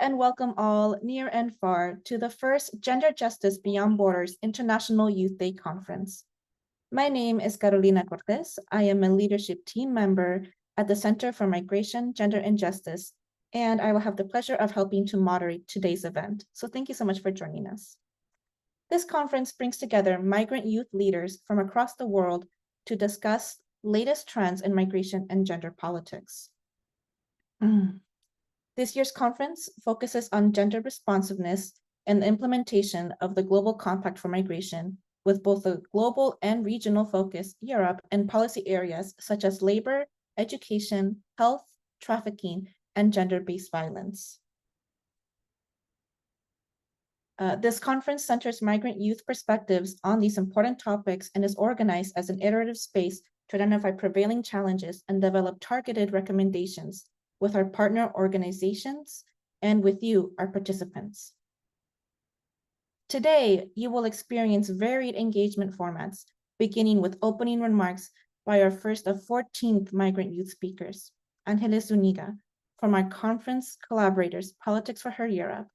and welcome all near and far to the first Gender Justice Beyond Borders International Youth Day Conference. My name is Carolina Cortez. I am a leadership team member at the Center for Migration, Gender, and Justice, and I will have the pleasure of helping to moderate today's event. So thank you so much for joining us. This conference brings together migrant youth leaders from across the world to discuss latest trends in migration and gender politics. This year's conference focuses on gender responsiveness and the implementation of the Global Compact for Migration, with both a global and regional focus, Europe, and policy areas such as labor, education, health, trafficking, and gender-based violence. This conference centers migrant youth perspectives on these important topics and is organized as an iterative space to identify prevailing challenges and develop targeted recommendations with our partner organizations and with you, our participants. Today, you will experience varied engagement formats, beginning with opening remarks by our first of 14 migrant youth speakers, Angeles Zuniga, from our conference collaborators, Politics for Her Europe.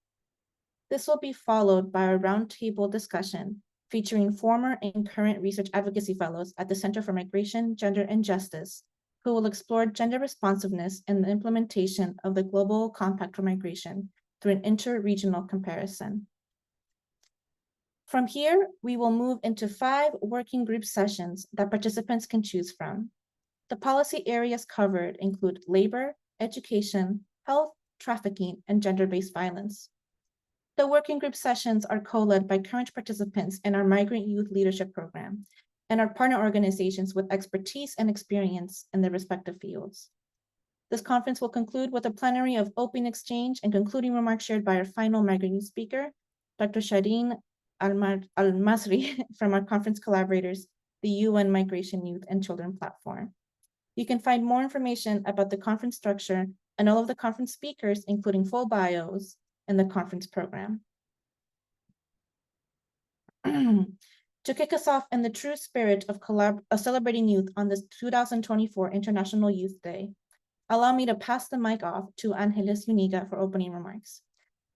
This will be followed by a roundtable discussion featuring former and current research advocacy fellows at the Center for Migration, Gender, and Justice, who will explore gender responsiveness and the implementation of the Global Compact for Migration through an inter-regional comparison. From here, we will move into 5 working group sessions that participants can choose from. The policy areas covered include labor, education, health, trafficking, and gender-based violence. The working group sessions are co-led by current participants in our Migrant Youth Leadership Program and our partner organizations with expertise and experience in their respective fields. This conference will conclude with a plenary of open exchange and concluding remarks shared by our final migrant youth speaker, Dr. Shireen Al-Masri from our conference collaborators, the UN Migration Youth and Children Platform. You can find more information about the conference structure and all of the conference speakers, including full bios, in the conference program. To kick us off in the true spirit of celebrating youth on this 2024 International Youth Day, allow me to pass the mic off to Angeles Zuniga for opening remarks.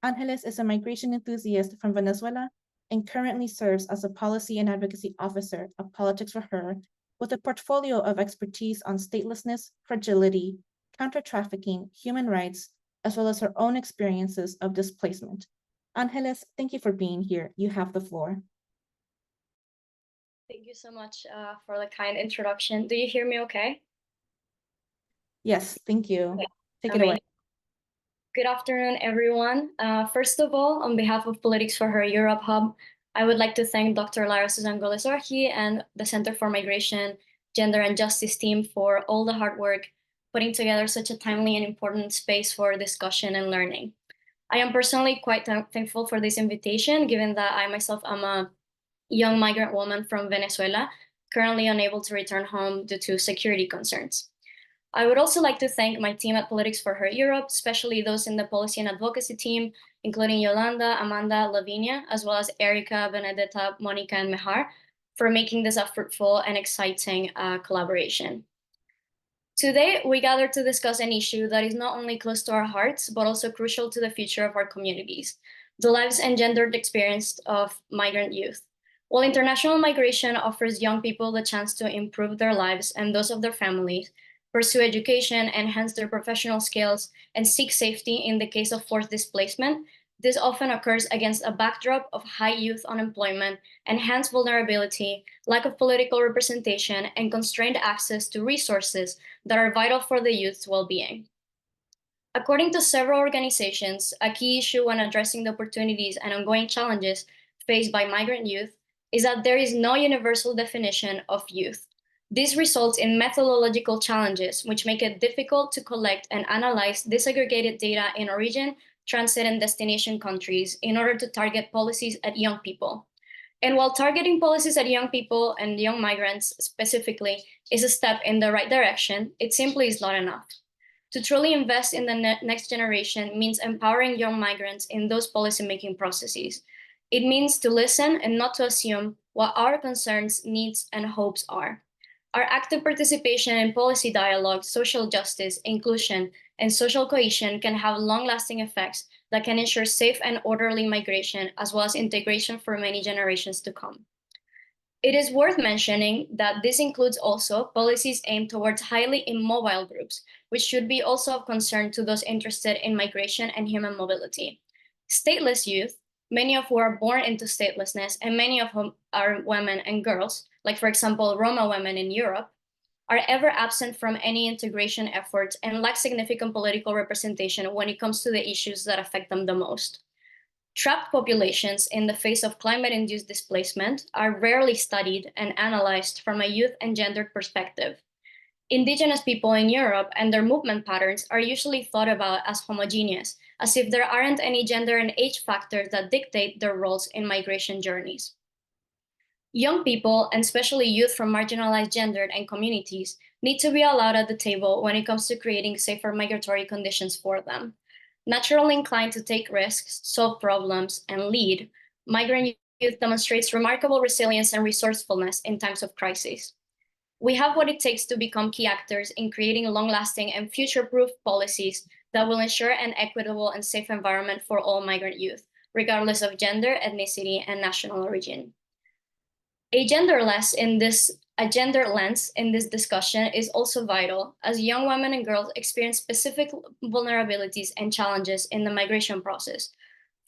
Angeles is a migration enthusiast from Venezuela and currently serves as a policy and advocacy officer of Politics for Her, with a portfolio of expertise on statelessness, fragility, counter-trafficking, human rights, as well as her own experiences of displacement. Angeles, thank you for being here. You have the floor. Thank you so much for the kind introduction. Do you hear me okay? Yes, thank you. Okay. Take it away. Good afternoon, everyone. First of all, on behalf of Politics for Her Europe Hub, I would like to thank Dr. Lara Susan Golezorji and the Center for Migration, Gender, and Justice team for all the hard work putting together such a timely and important space for discussion and learning. I am personally quite thankful for this invitation, given that I myself am a young migrant woman from Venezuela, currently unable to return home due to security concerns. I would also like to thank my team at Politics for Her Europe, especially those in the policy and advocacy team, including Yolanda, Amanda, Lavinia, as well as Erica, Benedetta, Monica, and Mehar, for making this a fruitful and exciting collaboration. Today, we gather to discuss an issue that is not only close to our hearts, but also crucial to the future of our communities, the lives and gendered experience of migrant youth. While international migration offers young people the chance to improve their lives and those of their families, pursue education, enhance their professional skills, and seek safety in the case of forced displacement, this often occurs against a backdrop of high youth unemployment, enhanced vulnerability, lack of political representation, and constrained access to resources that are vital for the youth's well-being. According to several organizations, a key issue when addressing the opportunities and ongoing challenges faced by migrant youth is that there is no universal definition of youth. This results in methodological challenges, which make it difficult to collect and analyze disaggregated data in origin, transit, and destination countries in order to target policies at young people. And while targeting policies at young people and young migrants specifically is a step in the right direction, it simply is not enough. To truly invest in the next generation means empowering young migrants in those policymaking processes. It means to listen and not to assume what our concerns, needs, and hopes are. Our active participation in policy dialogue, social justice, inclusion, and social cohesion can have long-lasting effects that can ensure safe and orderly migration, as well as integration for many generations to come. It is worth mentioning that this includes also policies aimed towards highly immobile groups, which should be also of concern to those interested in migration and human mobility. Stateless youth, many of whom are born into statelessness, and many of whom are women and girls, like for example, Roma women in Europe, are ever absent from any integration efforts and lack significant political representation when it comes to the issues that affect them the most. Trapped populations in the face of climate-induced displacement are rarely studied and analyzed from a youth and gender perspective. Indigenous people in Europe and their movement patterns are usually thought about as homogeneous, as if there aren't any gender and age factors that dictate their roles in migration journeys. Young people, and especially youth from marginalized gendered and communities, need to be allowed at the table when it comes to creating safer migratory conditions for them. Naturally inclined to take risks, solve problems, and lead, migrant youth demonstrates remarkable resilience and resourcefulness in times of crisis. We have what it takes to become key actors in creating long-lasting and future-proof policies that will ensure an equitable and safe environment for all migrant youth, regardless of gender, ethnicity, and national origin. A gender lens in this discussion is also vital, as young women and girls experience specific vulnerabilities and challenges in the migration process.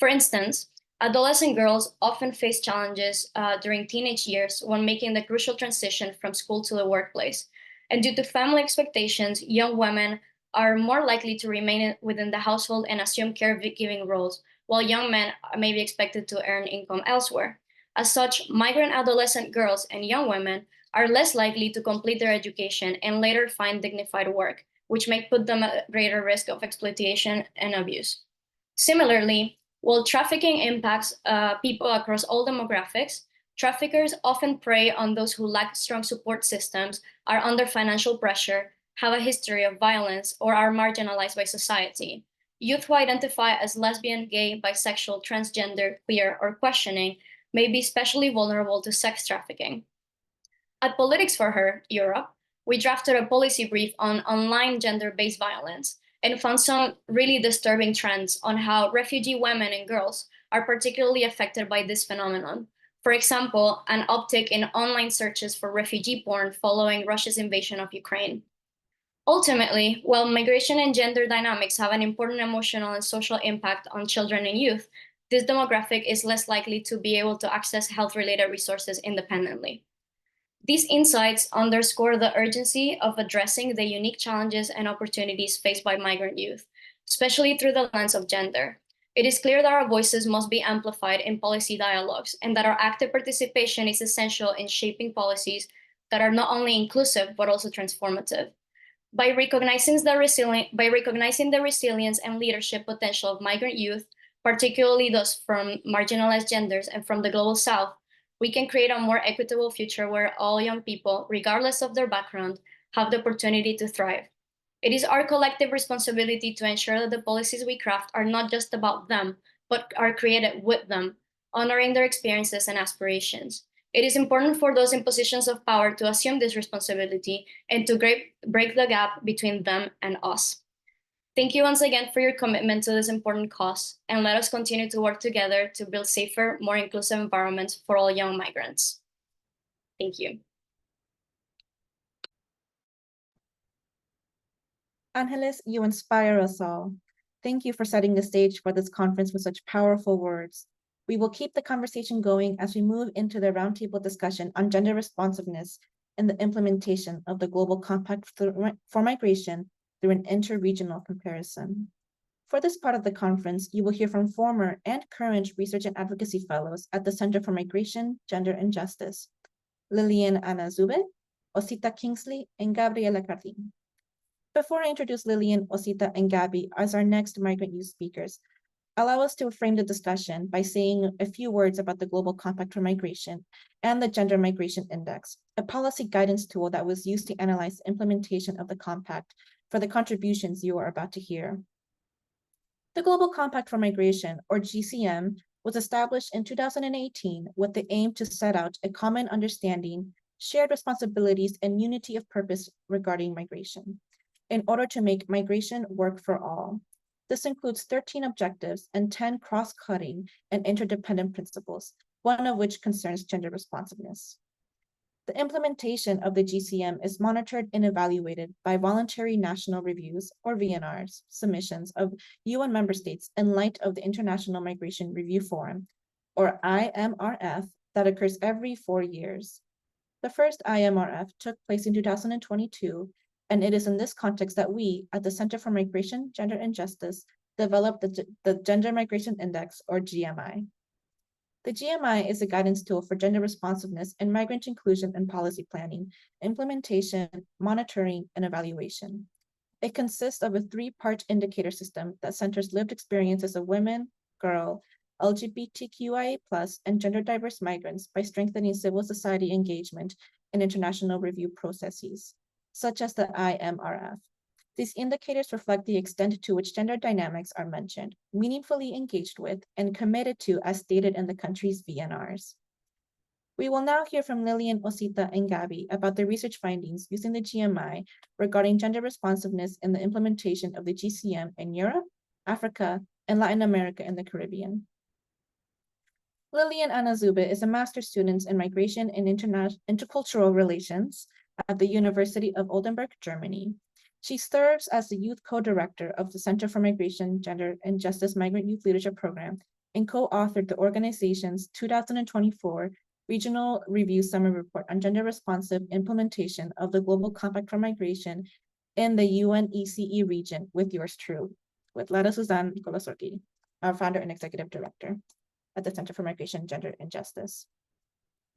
For instance, adolescent girls often face challenges during teenage years when making the crucial transition from school to the workplace. And due to family expectations, young women are more likely to remain within the household and assume caregiving roles, while young men may be expected to earn income elsewhere. As such, migrant adolescent girls and young women are less likely to complete their education and later find dignified work, which may put them at greater risk of exploitation and abuse. Similarly, while trafficking impacts people across all demographics, traffickers often prey on those who lack strong support systems, are under financial pressure, have a history of violence, or are marginalized by society. Youth who identify as lesbian, gay, bisexual, transgender, queer, or questioning may be especially vulnerable to sex trafficking. At Politics for Her Europe, we drafted a policy brief on online gender-based violence and found some really disturbing trends on how refugee women and girls are particularly affected by this phenomenon. For example, an uptick in online searches for refugee porn following Russia's invasion of Ukraine. Ultimately, while migration and gender dynamics have an important emotional and social impact on children and youth, this demographic is less likely to be able to access health-related resources independently. These insights underscore the urgency of addressing the unique challenges and opportunities faced by migrant youth, especially through the lens of gender. It is clear that our voices must be amplified in policy dialogues and that our active participation is essential in shaping policies that are not only inclusive, but also transformative. By recognizing the resilience and leadership potential of migrant youth, particularly those from marginalized genders and from the global South, we can create a more equitable future where all young people, regardless of their background, have the opportunity to thrive. It is our collective responsibility to ensure that the policies we craft are not just about them, but are created with them, honoring their experiences and aspirations. It is important for those in positions of power to assume this responsibility and to break the gap between them and us. Thank you once again for your commitment to this important cause, and let us continue to work together to build safer, more inclusive environments for all young migrants. Thank you. Angeles, you inspire us all. Thank you for setting the stage for this conference with such powerful words. We will keep the conversation going as we move into the roundtable discussion on gender responsiveness and the implementation of the Global Compact for Migration through an interregional comparison. For this part of the conference, you will hear from former and current research and advocacy fellows at the Center for Migration, Gender, and Justice, Lillian Ana Zube, Osita Kingsley, and Gabriela Cardin. Before I introduce Lillian, Osita, and Gabby as our next migrant youth speakers, allow us to frame the discussion by saying a few words about the Global Compact for Migration and the Gender Migration Index, a policy guidance tool that was used to analyze the implementation of the compact for the contributions you are about to hear. The Global Compact for Migration, or GCM, was established in 2018 with the aim to set out a common understanding, shared responsibilities, and unity of purpose regarding migration. in order to make migration work for all. This includes 13 objectives and 10 cross-cutting and interdependent principles, one of which concerns gender responsiveness. The implementation of the GCM is monitored and evaluated by voluntary national reviews, or VNRs, submissions of UN member states in light of the International Migration Review Forum, or IMRF, that occurs every 4 years. The first IMRF took place in 2022, and it is in this context that we, at the Center for Migration, Gender, and Justice, developed the Gender Migration Index, or GMI. The GMI is a guidance tool for gender responsiveness in migrant inclusion and policy planning, implementation, monitoring, and evaluation. It consists of a 3-part indicator system that centers lived experiences of women, girl, LGBTQIA+, and gender diverse migrants by strengthening civil society engagement in international review processes, such as the IMRF. These indicators reflect the extent to which gender dynamics are mentioned, meaningfully engaged with, and committed to as stated in the country's VNRs. We will now hear from Lillian, Osita, and Gabby about the research findings using the GMI regarding gender responsiveness in the implementation of the GCM in Europe, Africa, and Latin America and the Caribbean. Lillian Anazube is a master's student in migration and intercultural relations at the University of Oldenburg, Germany. She serves as the youth co-director of the Center for Migration, Gender, and Justice Migrant Youth Leadership Program and co-authored the organization's 2024 Regional Review Summary Report on Gender-Responsive Implementation of the Global Compact for Migration in the UNECE region with yours true, with Lara Suzanne Golosorki, our founder and executive director at the Center for Migration, Gender, and Justice.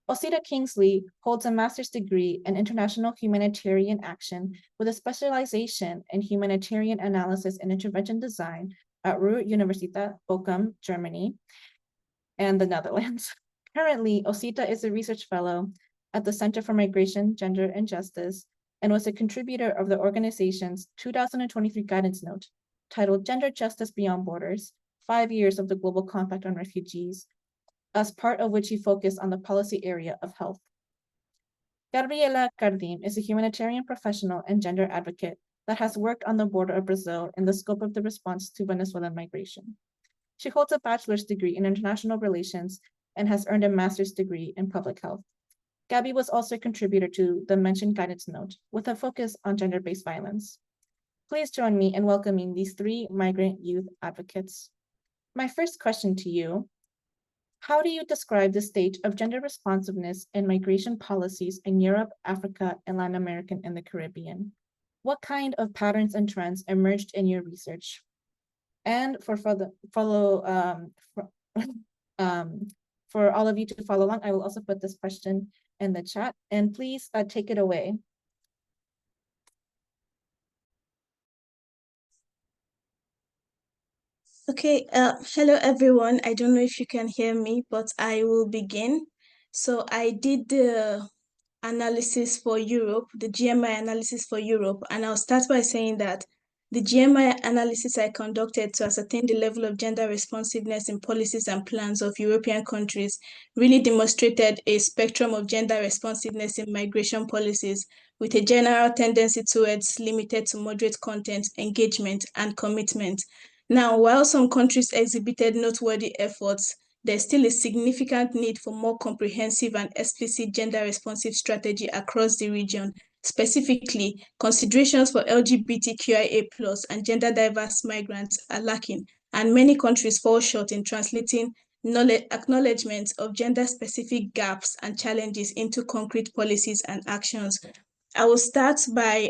Osita Kingsley holds a master's degree in international humanitarian action with a specialization in humanitarian analysis and intervention design at Ruhr Universität Bochum, Germany, and the Netherlands. Currently, Osita is a research fellow at the Center for Migration, Gender, and Justice, and was a contributor of the organization's 2023 guidance note titled Gender Justice Beyond Borders, 5 Years of the Global Compact on Refugees, as part of which he focused on the policy area of health. Gabriela Cardim is a humanitarian professional and gender advocate that has worked on the border of Brazil in the scope of the response to Venezuelan migration. She holds a bachelor's degree in international relations and has earned a master's degree in public health. Gabby was also a contributor to the mentioned guidance note with a focus on gender-based violence. Please join me in welcoming these 3 migrant youth advocates. My first question to you: how do you describe the state of gender responsiveness in migration policies in Europe, Africa, and Latin America and the Caribbean? What kind of patterns and trends emerged in your research? And for all of you to follow along, I will also put this question in the chat, and please take it away. Okay, hello everyone. I don't know if you can hear me, but I will begin. So I did the analysis for Europe, the GMI analysis for Europe, and I'll start by saying that the GMI analysis I conducted to ascertain the level of gender responsiveness in policies and plans of European countries really demonstrated a spectrum of gender responsiveness in migration policies, with a general tendency towards limited to moderate content, engagement, and commitment. Now, while some countries exhibited noteworthy efforts, there's still a significant need for more comprehensive and explicit gender-responsive strategy across the region. Specifically, considerations for LGBTQIA+ and gender-diverse migrants are lacking, and many countries fall short in translating acknowledgements of gender-specific gaps and challenges into concrete policies and actions. I will start by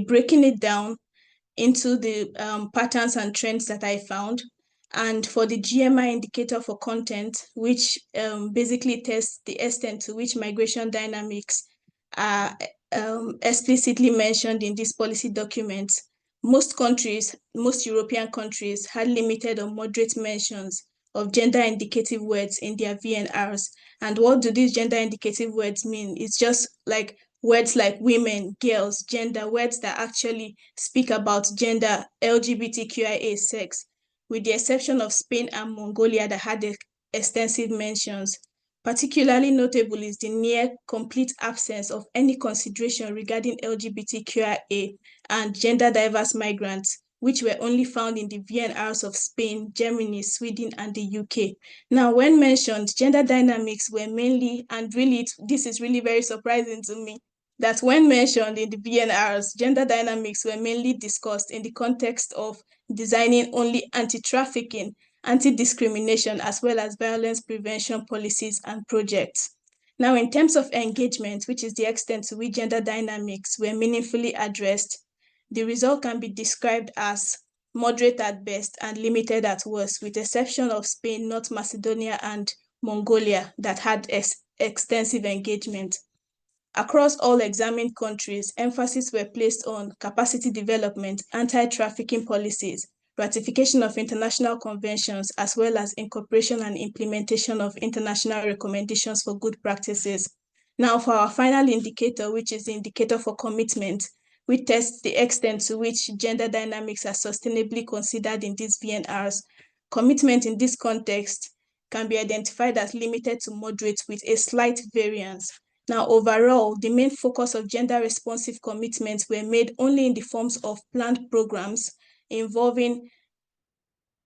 breaking it down into the patterns and trends that I found. And for the GMI indicator for content, which basically tests the extent to which migration dynamics are explicitly mentioned in these policy documents, most European countries had limited or moderate mentions of gender indicative words in their VNRs. And what do these gender indicative words mean? It's just like words like women, girls, gender, words that actually speak about gender, LGBTQIA, sex, with the exception of Spain and Mongolia that had extensive mentions. Particularly notable is the near complete absence of any consideration regarding LGBTQIA and gender diverse migrants, which were only found in the VNRs of Spain, Germany, Sweden, and the UK. Now, when mentioned, gender dynamics were mainly, and really, this is really very surprising to me, that when mentioned in the VNRs, gender dynamics were mainly discussed in the context of designing only anti-trafficking, anti-discrimination, as well as violence prevention policies and projects. Now, in terms of engagement, which is the extent to which gender dynamics were meaningfully addressed, the result can be described as moderate at best and limited at worst, with exception of Spain, North Macedonia, and Mongolia that had extensive engagement. Across all examined countries, emphasis were placed on capacity development, anti-trafficking policies, ratification of international conventions, as well as incorporation and implementation of international recommendations for good practices. Now, for our final indicator, which is the indicator for commitment, we test the extent to which gender dynamics are sustainably considered in these VNRs. Commitment in this context can be identified as limited to moderate with a slight variance. Now, overall, the main focus of gender-responsive commitments were made only in the forms of planned programs involving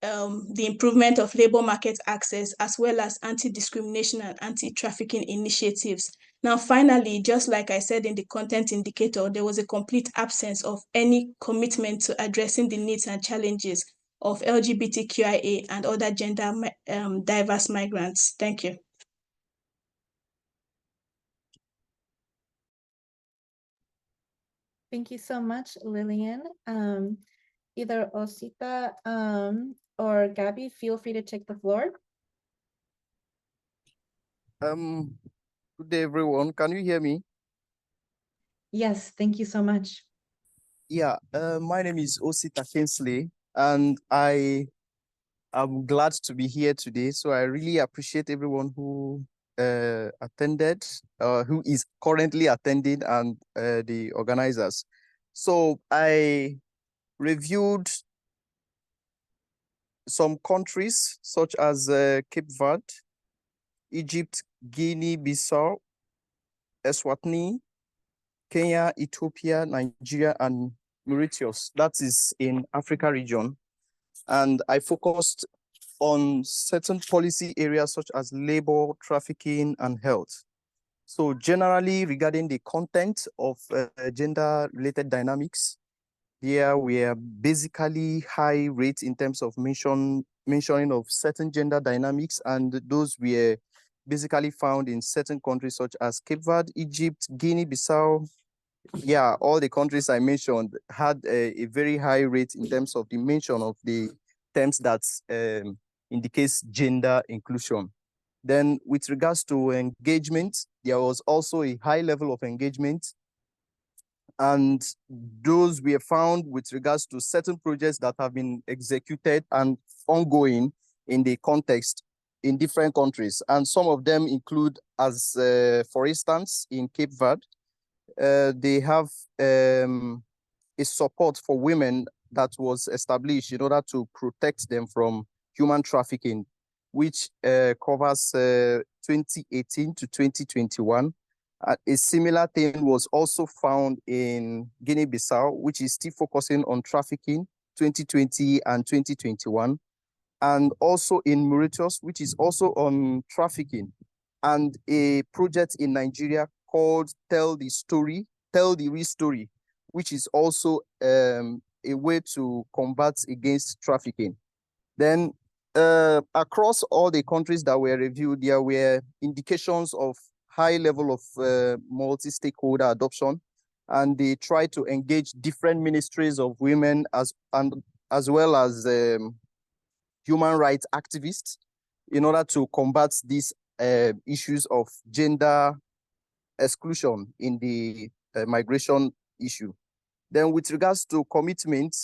the improvement of labor market access, as well as anti-discrimination and anti-trafficking initiatives. Now, finally, just like I said in the content indicator, there was a complete absence of any commitment to addressing the needs and challenges of LGBTQIA and other gender diverse migrants. Thank you. Thank you so much, Lillian. Either Osita or Gabby, feel free to take the floor. Good day, everyone. Can you hear me? Yes, thank you so much. Yeah, my name is Osita Kinsley, and I am glad to be here today. So I really appreciate everyone who attended, who is currently attending, and the organizers. So I reviewed some countries such as Cape Verde, Egypt, Guinea-Bissau, Eswatini, Kenya, Ethiopia, Nigeria, and Mauritius. That is in Africa region. And I focused on certain policy areas such as labor, trafficking, and health. So generally regarding the content of gender-related dynamics, there were basically high rates in terms of mentioning of certain gender dynamics, and those were basically found in certain countries such as Cape Verde, Egypt, Guinea-Bissau. Yeah, all the countries I mentioned had a very high rate in terms of the mention of the terms that indicates gender inclusion. Then with regards to engagement, there was also a high level of engagement, and those were found with regards to certain projects that have been executed and ongoing in the context in different countries. And some of them include, as for instance, in Cape Verde, they have a support for women that was established in order to protect them from human trafficking, which covers 2018 to 2021. A similar thing was also found in Guinea-Bissau, which is still focusing on trafficking, 2020 and 2021. And also in Mauritius, which is also on trafficking. And a project in Nigeria called Tell the Real Story, which is also a way to combat against trafficking. Then across all the countries that were reviewed, there were indications of high level of multi-stakeholder adoption, and they try to engage different ministries of women as well as human rights activists in order to combat these issues of gender exclusion in the migration issue. Then with regards to commitment,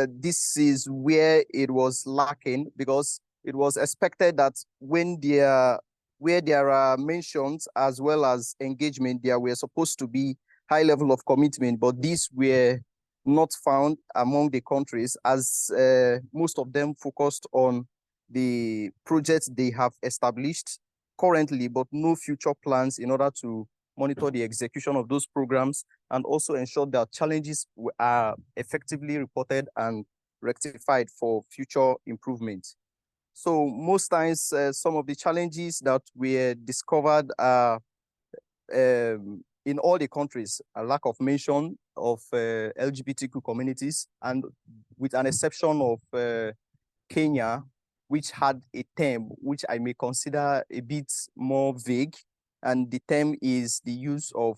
this is where it was lacking, because it was expected that where there are mentions as well as engagement, there were supposed to be high level of commitment, but these were not found among the countries, as most of them focused on the projects they have established currently, but no future plans in order to monitor the execution of those programs and also ensure that challenges are effectively reported and rectified for future improvement. So most times, some of the challenges that we discovered are in all the countries, a lack of mention of LGBTQ communities, and with an exception of Kenya, which had a term which I may consider a bit more vague, and the term is the use of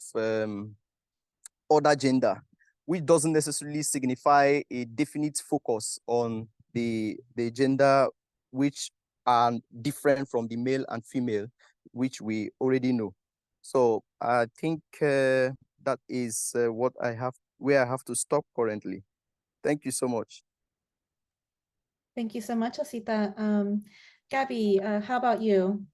other gender, which doesn't necessarily signify a definite focus on the gender which are different from the male and female, which we already know. So I think that is what I have, where I have to stop currently. Thank you so much. Thank you so much, Osita. Gabby, how about you?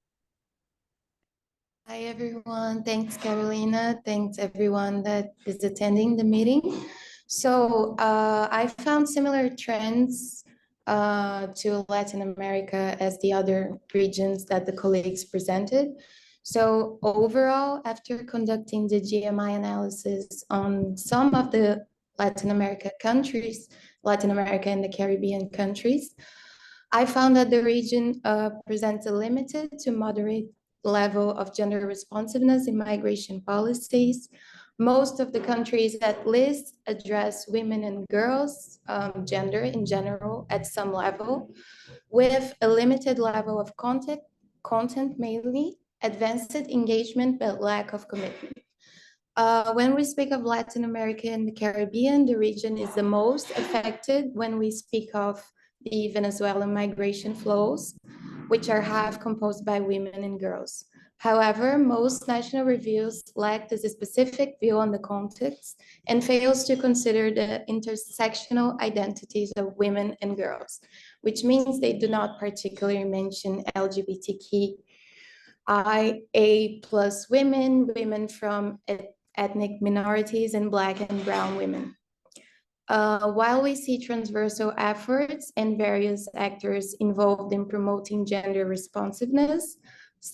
Hi, everyone. Thanks, Carolina. Thanks, everyone that is attending the meeting. So I found similar trends to Latin America as the other regions that the colleagues presented. So overall, after conducting the GMI analysis on some of the Latin America countries, Latin America and the Caribbean countries, I found that the region presents a limited to moderate level of gender responsiveness in migration policies. Most of the countries at least address women and girls, gender in general at some level, with a limited level of content mainly, advanced engagement, but lack of commitment. When we speak of Latin America and the Caribbean, the region is the most affected when we speak of the Venezuelan migration flows, which are half composed by women and girls. However, most national reviews lack this specific view on the context and fails to consider the intersectional identities of women and girls, which means they do not particularly mention LGBTQIA plus women, women from ethnic minorities, and Black and brown women. While we see transversal efforts and various actors involved in promoting gender responsiveness,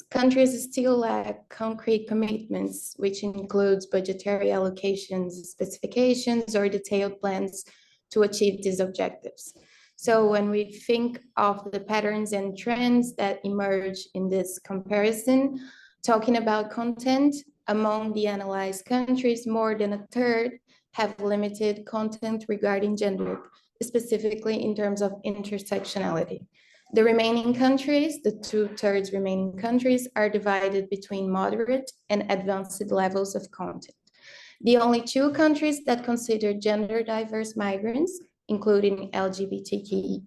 countries still lack concrete commitments, which includes budgetary allocations, specifications, or detailed plans to achieve these objectives. So when we think of the patterns and trends that emerge in this comparison, talking about content, among the analyzed countries, more than a third have limited content regarding gender, specifically in terms of intersectionality. The remaining countries, the 2/3 remaining countries, are divided between moderate and advanced levels of content. The only 2 countries that consider gender diverse migrants, including LGBTQIA+,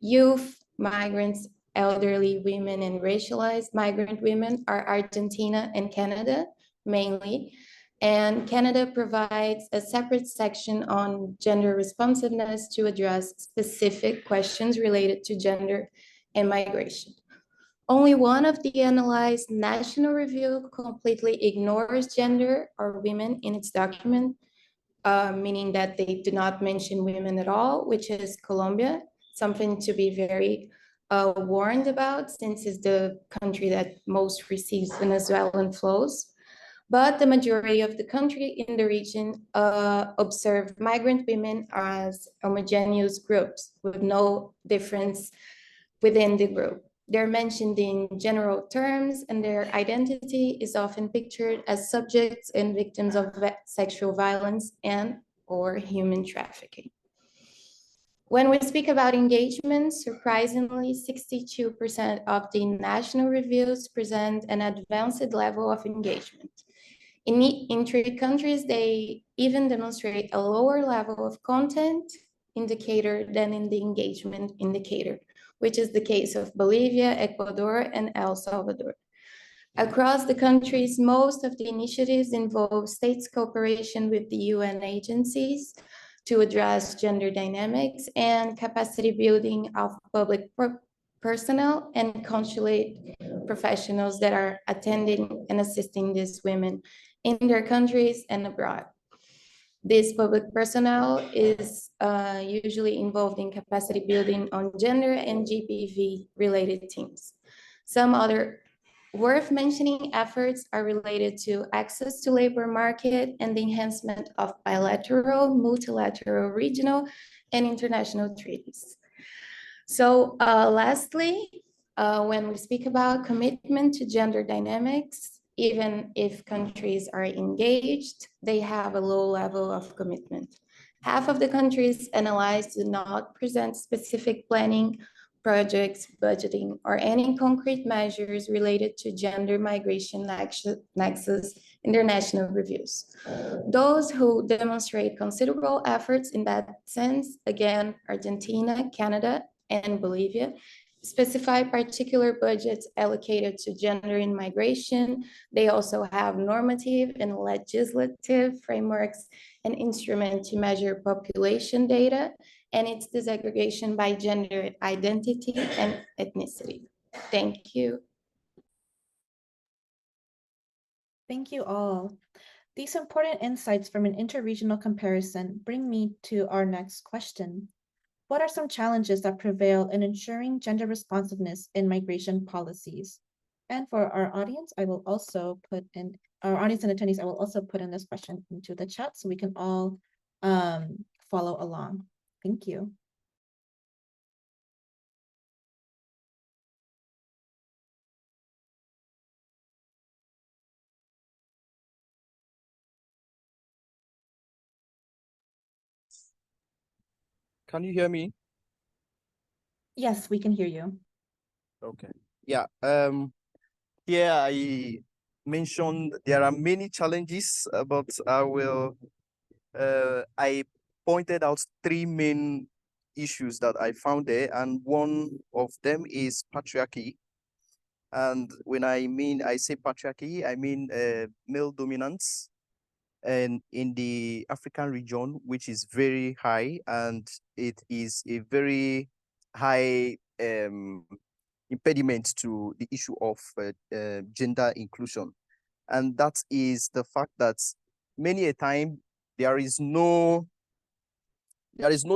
youth, migrants, elderly women, and racialized migrant women, are Argentina and Canada, mainly. And Canada provides a separate section on gender responsiveness to address specific questions related to gender and migration. Only one of the analyzed national review completely ignores gender or women in its document, meaning that they do not mention women at all, which is Colombia, something to be very warned about since it's the country that most receives Venezuelan flows. But the majority of the country in the region observe migrant women as homogeneous groups with no difference within the group. They're mentioned in general terms, and their identity is often pictured as subjects and victims of sexual violence and/or human trafficking. When we speak about engagement, surprisingly, 62% of the national reviews present an advanced level of engagement. In 3 countries, they even demonstrate a lower level of content indicator than in the engagement indicator, which is the case of Bolivia, Ecuador, and El Salvador. Across the countries, most of the initiatives involve states' cooperation with the UN agencies to address gender dynamics and capacity building of public personnel and consulate professionals that are attending and assisting these women in their countries and abroad. This public personnel is usually involved in capacity building on gender and GBV related teams. Some other worth mentioning efforts are related to access to labor market and the enhancement of bilateral, multilateral, regional, and international treaties. So lastly, when we speak about commitment to gender dynamics, even if countries are engaged, they have a low level of commitment. Half of the countries analyzed do not present specific planning, projects, budgeting, or any concrete measures related to gender migration nexus in their national reviews. Those who demonstrate considerable efforts in that sense, again, Argentina, Canada, and Bolivia, specify particular budgets allocated to gender in migration. They also have normative and legislative frameworks and instruments to measure population data and its disaggregation by gender identity and ethnicity. Thank you. Thank you all. These important insights from an interregional comparison bring me to our next question. What are some challenges that prevail in ensuring gender responsiveness in migration policies? And for our audience, I will also put in, our audience and attendees, I will also put in this question into the chat so we can all follow along. Thank you. Can you hear me? Yes, we can hear you. Okay. Yeah. Here I mentioned there are many challenges, but I pointed out three main issues that I found there, and one of them is patriarchy. And when I say patriarchy, I mean male dominance, and in the African region, which is very high, and it is a very high impediment to the issue of gender inclusion. And that is the fact that many a time there is no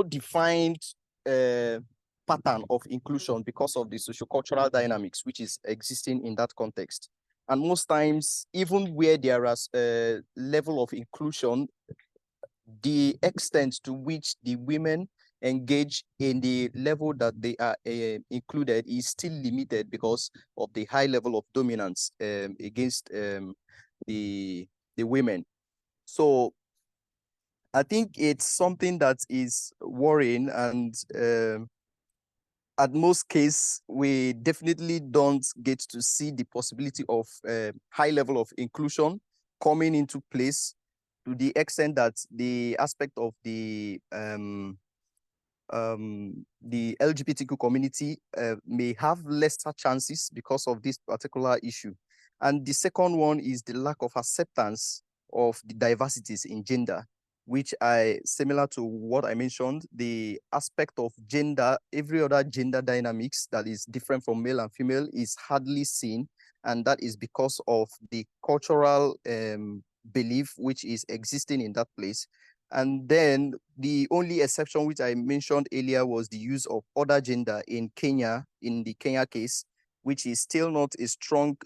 defined pattern of inclusion because of the sociocultural dynamics which is existing in that context. And most times, even where there is a level of inclusion, the extent to which the women engage in the level that they are included is still limited because of the high level of dominance against the women. So I think it's something that is worrying, and at most cases, we definitely don't get to see the possibility of high level of inclusion coming into place to the extent that the aspect of the LGBTQ community may have lesser chances because of this particular issue. And the second one is the lack of acceptance of the diversities in gender, which similar to what I mentioned, the aspect of gender, every other gender dynamics that is different from male and female is hardly seen. And that is because of the cultural belief which is existing in that place. And then the only exception which I mentioned earlier was the use of other gender in Kenya, in the Kenya case, which is still not a strong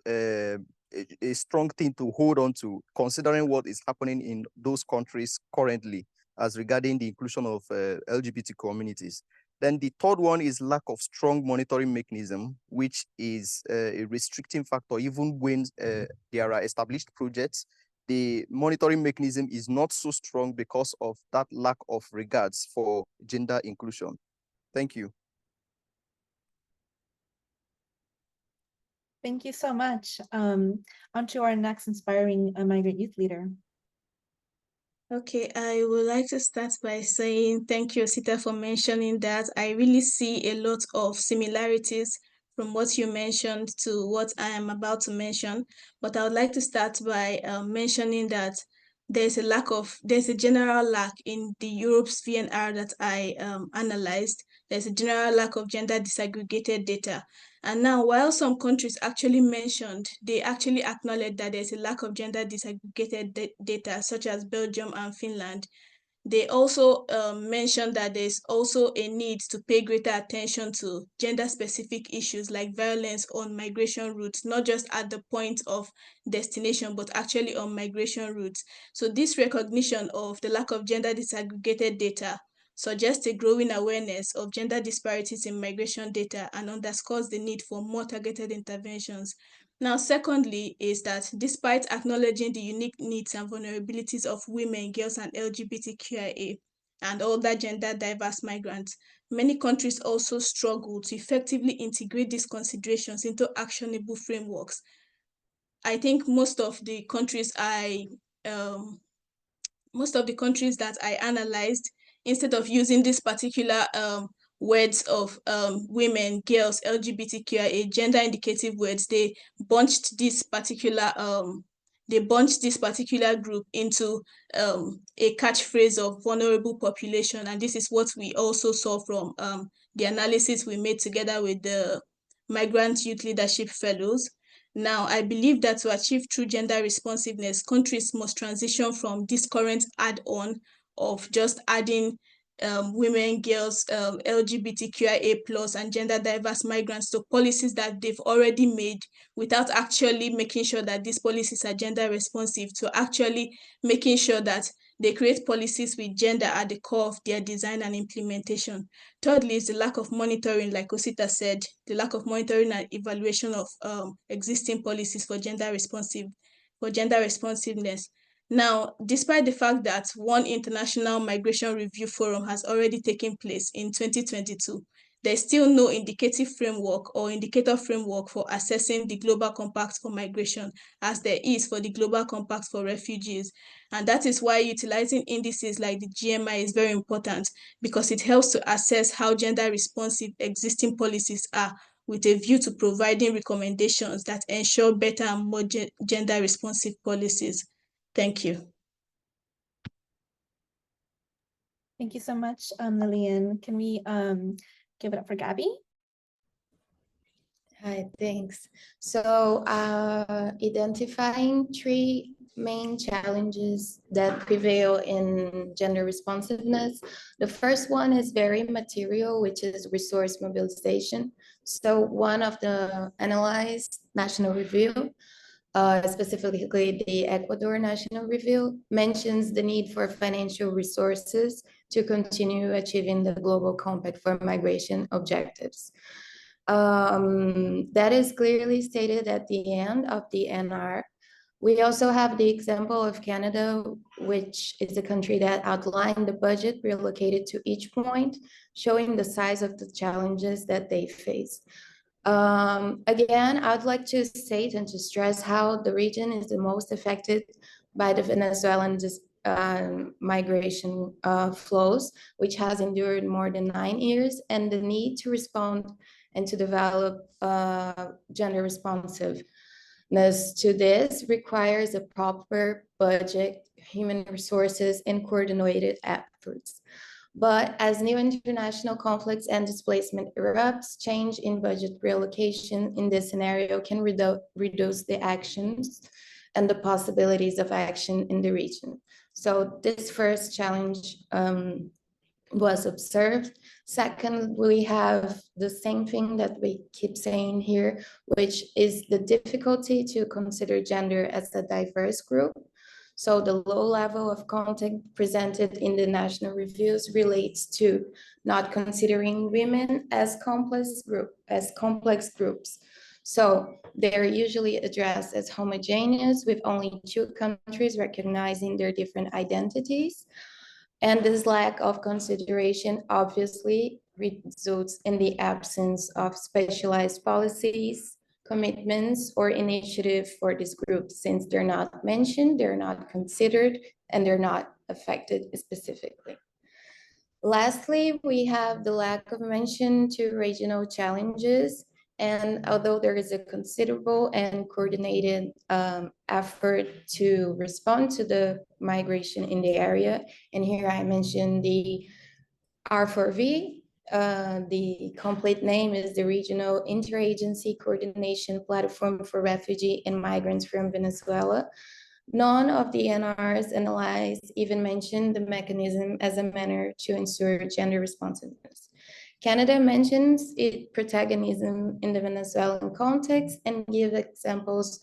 thing to hold on to, considering what is happening in those countries currently as regarding the inclusion of LGBT communities. Then the third one is lack of strong monitoring mechanism, which is a restricting factor. Even when there are established projects, the monitoring mechanism is not so strong because of that lack of regards for gender inclusion. Thank you. Thank you so much. On to our next inspiring migrant youth leader. Okay, I would like to start by saying thank you, Sita, for mentioning that. I really see a lot of similarities from what you mentioned to what I am about to mention. But I would like to start by mentioning that there's a general lack in the Europe's VNR that I analyzed. There's a general lack of gender disaggregated data. And now, while some countries actually mentioned, they actually acknowledge that there's a lack of gender disaggregated data, such as Belgium and Finland. They also mentioned that there's also a need to pay greater attention to gender-specific issues like violence on migration routes, not just at the point of destination, but actually on migration routes. So this recognition of the lack of gender disaggregated data suggests a growing awareness of gender disparities in migration data and underscores the need for more targeted interventions. Now, secondly, is that despite acknowledging the unique needs and vulnerabilities of women, girls, and LGBTQIA and other gender diverse migrants, many countries also struggle to effectively integrate these considerations into actionable frameworks. I think most of the countries that I analyzed, instead of using this particular words of women, girls, LGBTQIA, gender indicative words, they bunched this particular group into a catchphrase of vulnerable population. And this is what we also saw from the analysis we made together with the Migrant Youth Leadership Fellows. Now, I believe that to achieve true gender responsiveness, countries must transition from this current add-on of just adding women, girls, LGBTQIA+, and gender diverse migrants to policies that they've already made without actually making sure that these policies are gender responsive, to actually making sure that they create policies with gender at the core of their design and implementation. Thirdly is the lack of monitoring, like Osita said, the lack of monitoring and evaluation of existing policies for gender responsiveness. Now, despite the fact that one international migration review forum has already taken place in 2022, there's still no indicative framework or indicator framework for assessing the Global Compact for Migration, as there is for the Global Compact for Refugees. And that is why utilizing indices like the GMI is very important, because it helps to assess how gender responsive existing policies are, with a view to providing recommendations that ensure better and more gender responsive policies. Thank you. Thank you so much, Lillian. Can we give it up for Gabby? Hi, thanks. So identifying three main challenges that prevail in gender responsiveness. The first one is very material, which is resource mobilization. So one of the analyzed national review, specifically the Ecuador National Review, mentions the need for financial resources to continue achieving the Global Compact for Migration objectives. That is clearly stated at the end of the NR. We also have the example of Canada, which is a country that outlined the budget relocated to each point, showing the size of the challenges that they face. Again, I'd like to state and to stress how the region is the most affected by the Venezuelan migration flows, which has endured more than 9 years, and the need to respond and to develop gender responsiveness to this requires a proper budget, human resources, and coordinated efforts. But as new international conflicts and displacement erupts, change in budget reallocation in this scenario can reduce the actions and the possibilities of action in the region. So this first challenge was observed. Second, we have the same thing that we keep saying here, which is the difficulty to consider gender as a diverse group. So the low level of content presented in the national reviews relates to not considering women as complex groups. So they're usually addressed as homogeneous, with only 2 countries recognizing their different identities. And this lack of consideration obviously results in the absence of specialized policies, commitments, or initiative for this group, since they're not mentioned, they're not considered, and they're not affected specifically. Lastly, we have the lack of mention to regional challenges. And although there is a considerable and coordinated effort to respond to the migration in the area, and here I mentioned the R4V, the complete name is the Regional Interagency Coordination Platform for Refugee and Migrants from Venezuela. None of the NRs analyzed even mentioned the mechanism as a manner to ensure gender responsiveness. Canada mentions its protagonism in the Venezuelan context and gives examples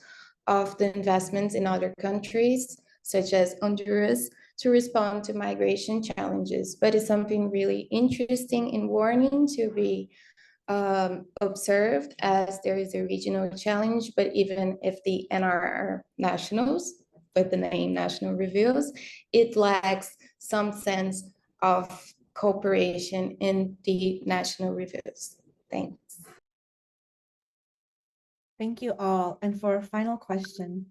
of the investments in other countries, such as Honduras, to respond to migration challenges. But it's something really interesting and warning to be observed, as there is a regional challenge. But even if the NRR nationals, but the name national reveals, it lacks some sense of cooperation in the national reviews. Thanks. Thank you all. And for our final question,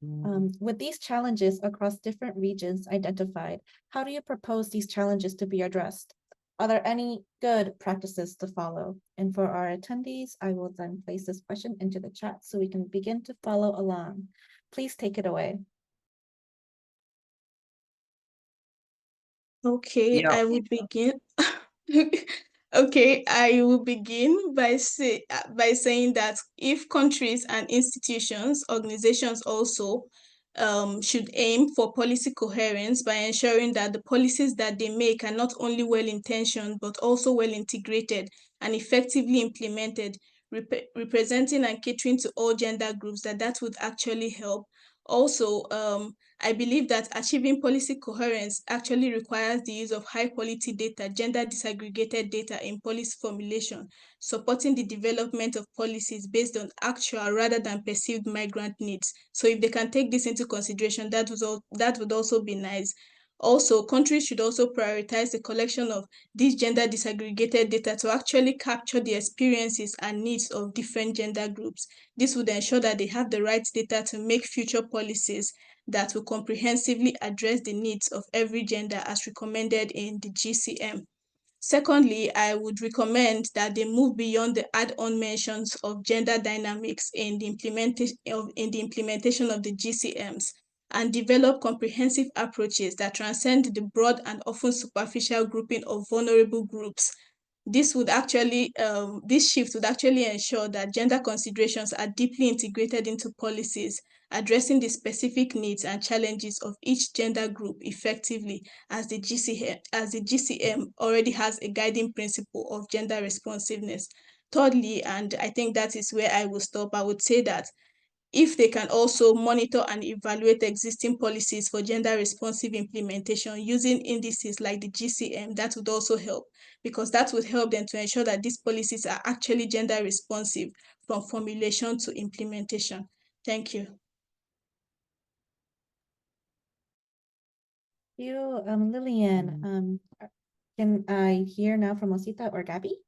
with these challenges across different regions identified, how do you propose these challenges to be addressed? Are there any good practices to follow? And for our attendees, I will then place this question into the chat so we can begin to follow along. Please take it away. Okay, Yeah. I will begin. Okay, I will begin by saying that if countries and institutions, organizations also should aim for policy coherence by ensuring that the policies that they make are not only well-intentioned, but also well-integrated and effectively implemented, representing and catering to all gender groups, that would actually help. Also, I believe that achieving policy coherence actually requires the use of high-quality data, gender disaggregated data in policy formulation, supporting the development of policies based on actual rather than perceived migrant needs. So if they can take this into consideration, that would also be nice. Also, countries should also prioritize the collection of this gender disaggregated data to actually capture the experiences and needs of different gender groups. This would ensure that they have the right data to make future policies that will comprehensively address the needs of every gender as recommended in the GCM. Secondly, I would recommend that they move beyond the add-on mentions of gender dynamics in the implementation of the GCMs and develop comprehensive approaches that transcend the broad and often superficial grouping of vulnerable groups. This shift would actually ensure that gender considerations are deeply integrated into policies, addressing the specific needs and challenges of each gender group effectively, as the GCM already has a guiding principle of gender responsiveness. Thirdly, and I think that is where I will stop, I would say that if they can also monitor and evaluate existing policies for gender responsive implementation using indices like the GCM, that would also help, because that would help them to ensure that these policies are actually gender responsive from formulation to implementation. Thank you. Thank you, Lillian. Can I hear now from Osita or Gabby?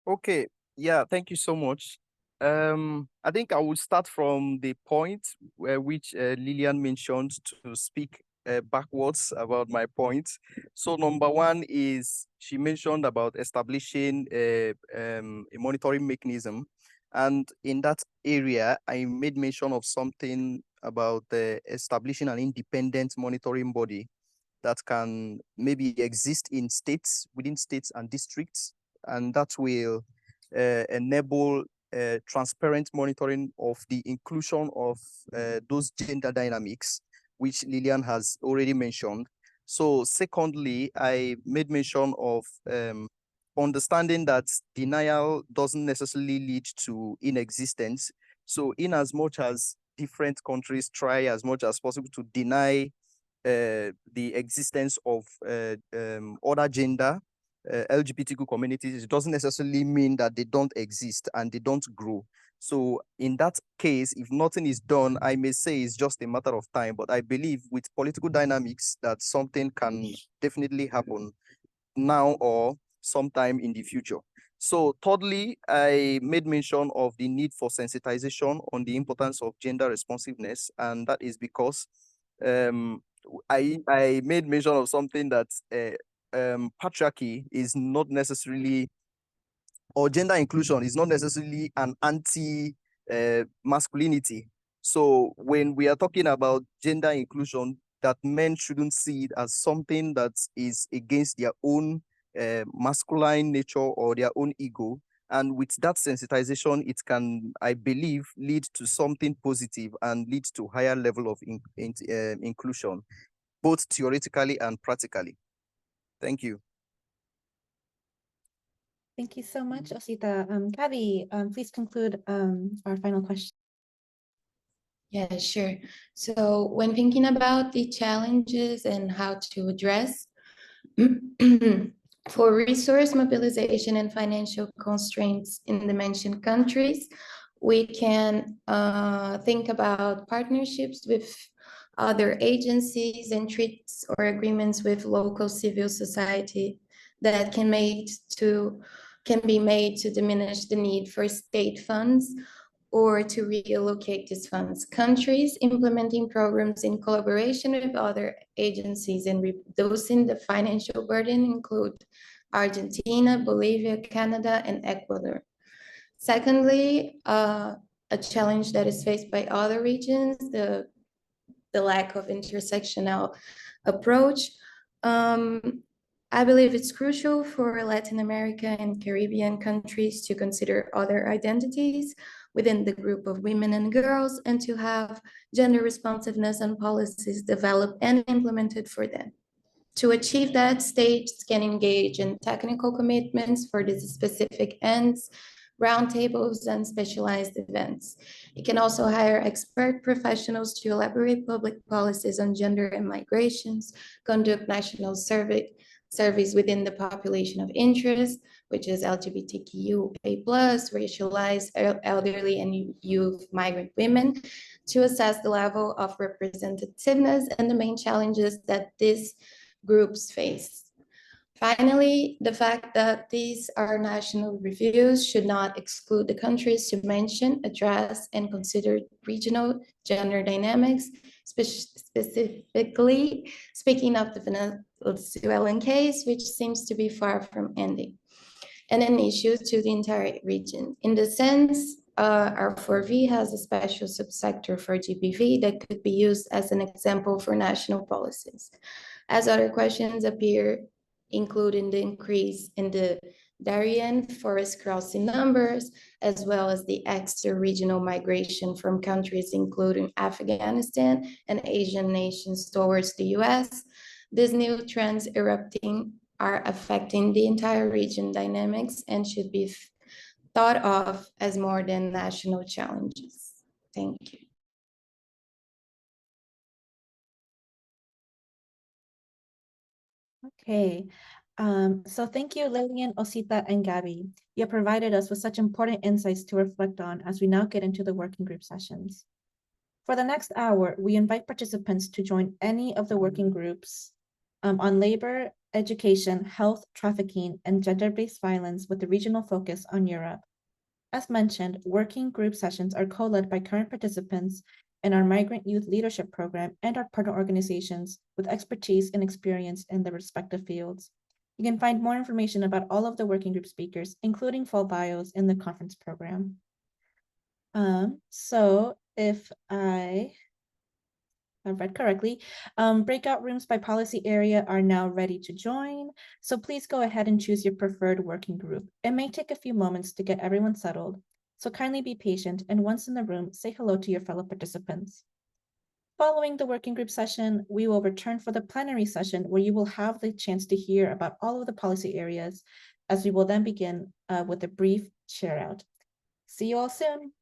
Okay. Yeah, thank you so much. I think I will start from the point which Lillian mentioned to speak backwards about my point. So number one is she mentioned about establishing a monitoring mechanism. And in that area, I made mention of something about establishing an independent monitoring body that can maybe exist in states, within states and districts, and that will enable transparent monitoring of the inclusion of those gender dynamics, which Lillian has already mentioned. So secondly, I made mention of understanding that denial doesn't necessarily lead to inexistence. So in as much as different countries try as much as possible to deny the existence of other gender LGBTQ communities, it doesn't necessarily mean that they don't exist and they don't grow. So in that case, if nothing is done, I may say it's just a matter of time, but I believe with political dynamics that something can definitely happen now or sometime in the future. So thirdly, I made mention of the need for sensitization on the importance of gender responsiveness, and that is because I made mention of something that patriarchy is not necessarily, or gender inclusion is not necessarily an anti-masculinity. So when we are talking about gender inclusion, that men shouldn't see it as something that is against their own masculine nature or their own ego, And with that sensitization, it can, I believe, lead to something positive and lead to higher level of inclusion, both theoretically and practically. Thank you. Thank you so much, Osita. Gabby, please conclude our final question. Yeah, sure. So when thinking about the challenges and how to address for resource mobilization and financial constraints in the mentioned countries, we can think about partnerships with other agencies and treaties or agreements with local civil society that can be made to diminish the need for state funds or to reallocate these funds. Countries implementing programs in collaboration with other agencies and reducing the financial burden include Argentina, Bolivia, Canada, and Ecuador. Secondly, a challenge that is faced by other regions, the lack of intersectional approach. I believe it's crucial for Latin America and Caribbean countries to consider other identities within the group of women and girls and to have gender responsiveness and policies developed and implemented for them. To achieve that, states can engage in technical commitments for these specific ends, roundtables, and specialized events. It can also hire expert professionals to elaborate public policies on gender and migrations, conduct national surveys within the population of interest, which is LGBTQA+, racialized, elderly, and youth migrant women, to assess the level of representativeness and the main challenges that these groups face. Finally, the fact that these are national reviews should not exclude the countries to mention, address, and consider regional gender dynamics, specifically speaking of the Venezuelan case, which seems to be far from ending, and an issue to the entire region. In the sense, our 4V has a special subsector for GBV that could be used as an example for national policies. As other questions appear, including the increase in the Darien forest crossing numbers, as well as the extra-regional migration from countries including Afghanistan and Asian nations towards the US, these new trends erupting are affecting the entire region dynamics and should be thought of as more than national challenges. Thank you. Okay, so thank you, Lillian, Osita, and Gabby. You have provided us with such important insights to reflect on as we now get into the working group sessions. For the next hour, we invite participants to join any of the working groups on labor, education, health, trafficking, and gender-based violence with the regional focus on Europe. As mentioned, working group sessions are co-led by current participants in our Migrant Youth Leadership Program and our partner organizations with expertise and experience in their respective fields. You can find more information about all of the working group speakers, including full bios, in the conference program. So if I have read correctly, breakout rooms by policy area are now ready to join. So please go ahead and choose your preferred working group. It may take a few moments to get everyone settled, so kindly be patient, and once in the room, say hello to your fellow participants. Following the working group session, we will return for the plenary session where you will have the chance to hear about all of the policy areas, as we will then begin with a brief share out. See you all soon.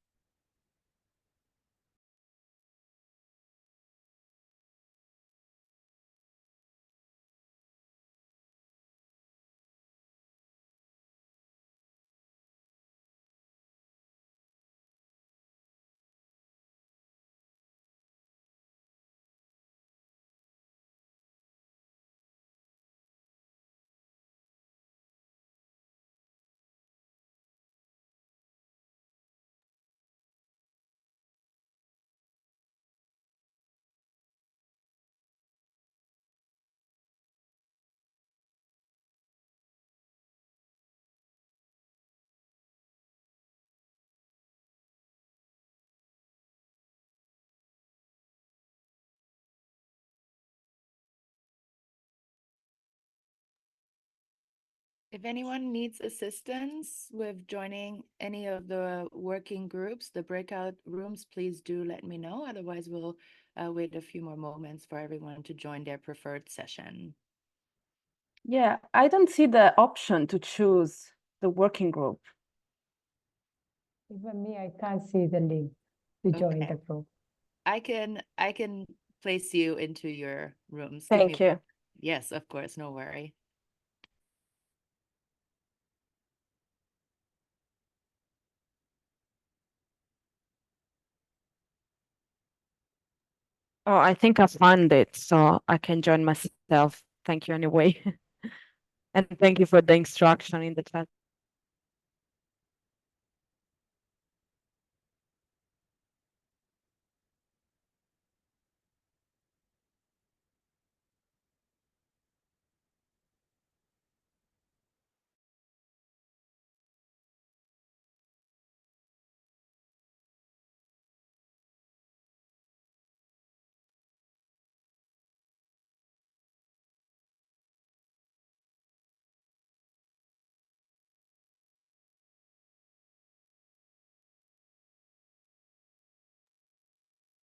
If anyone needs assistance with joining any of the working groups, the breakout rooms, please do let me know. Otherwise, we'll wait a few more moments for everyone to join their preferred session. Yeah, I don't see the option to choose the working group. Even me, I can't see the link to join Okay. the group. I can place you into your rooms. Thank you. Yes, of course, no worry. Oh, I think I found it, so I can join myself. Thank you anyway. And thank you for the instruction in the chat.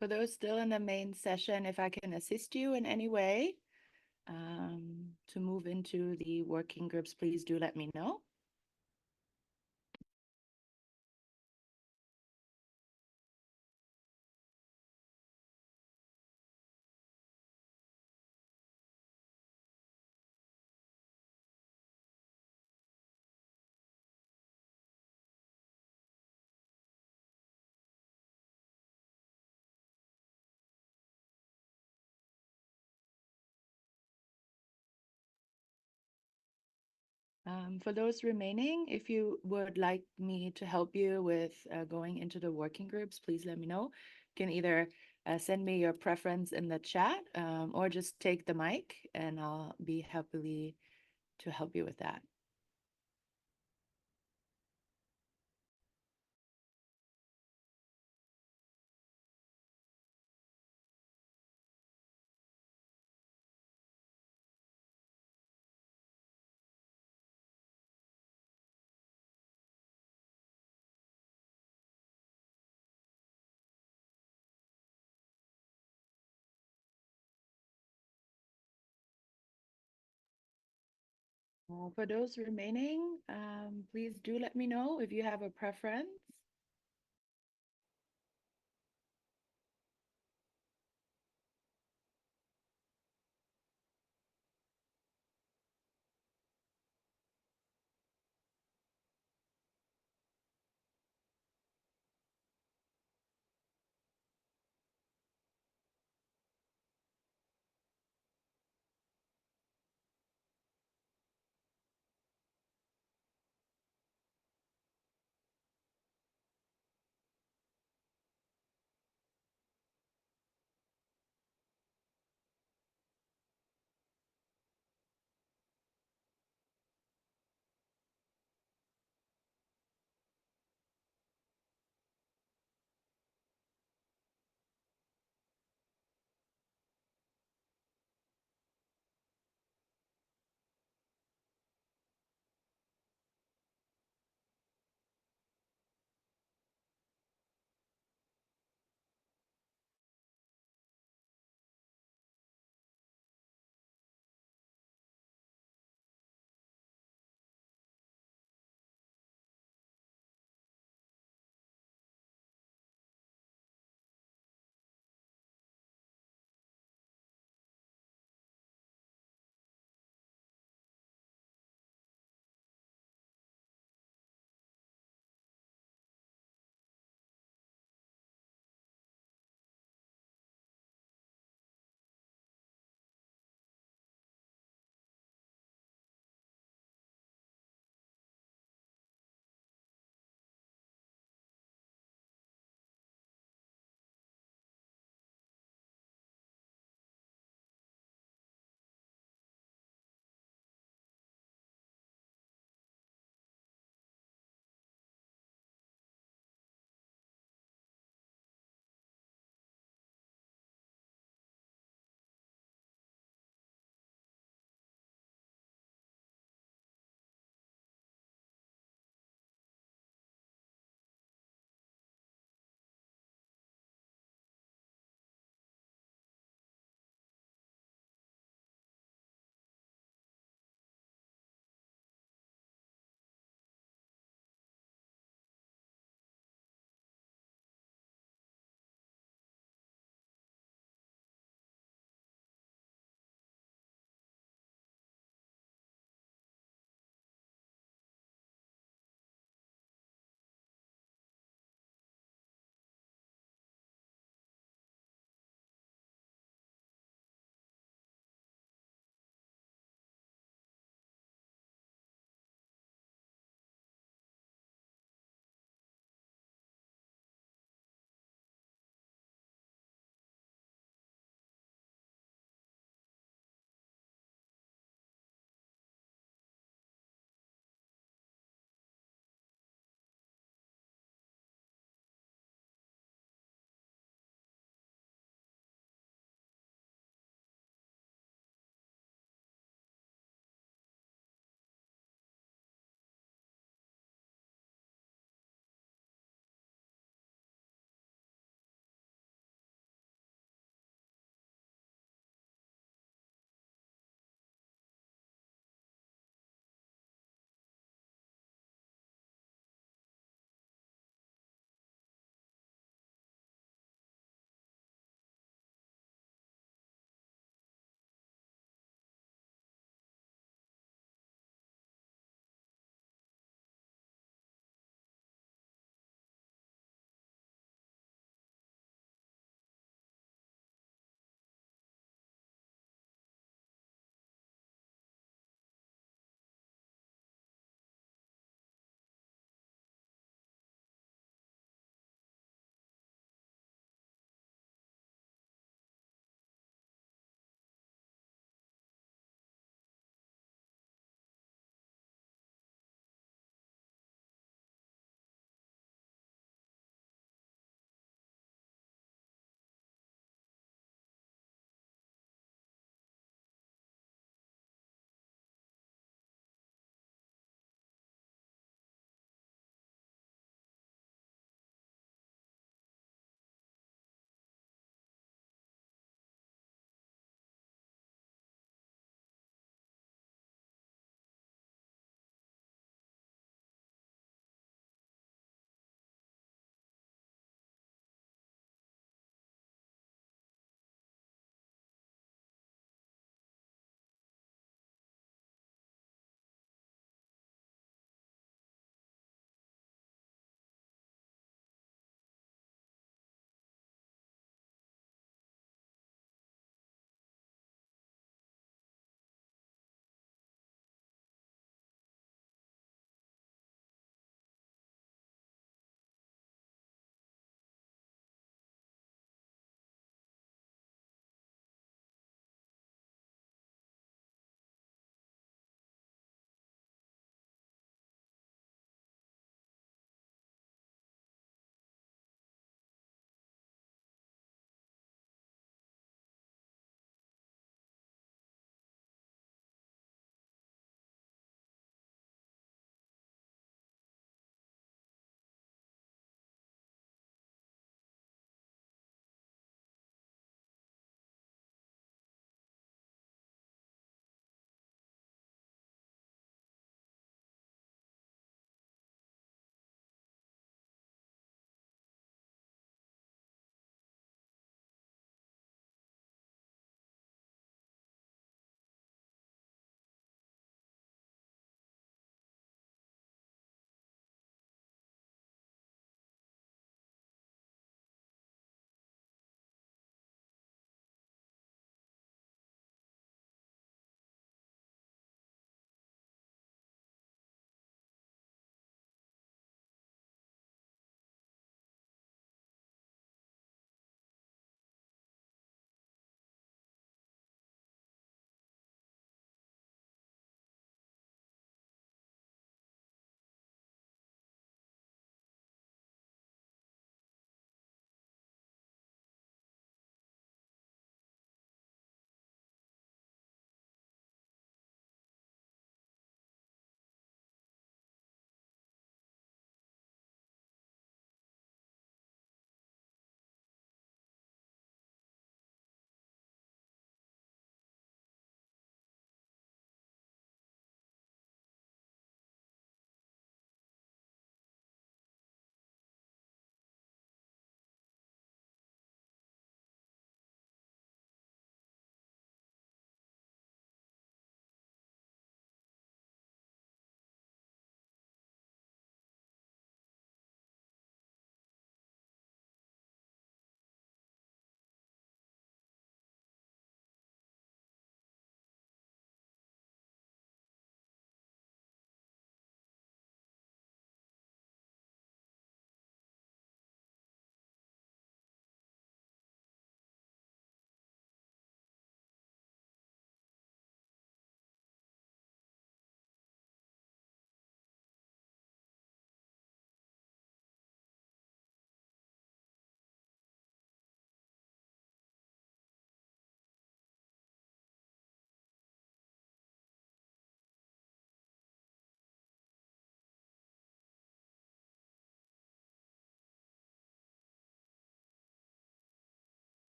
For those still in the main session, if I can assist you in any way to move into the working groups, please do let me know. For those remaining, if you would like me to help you with going into the working groups, please let me know. You can either send me your preference in the chat or just take the mic and I'll be happily to help you with that. For those remaining, please do let me know if you have a preference.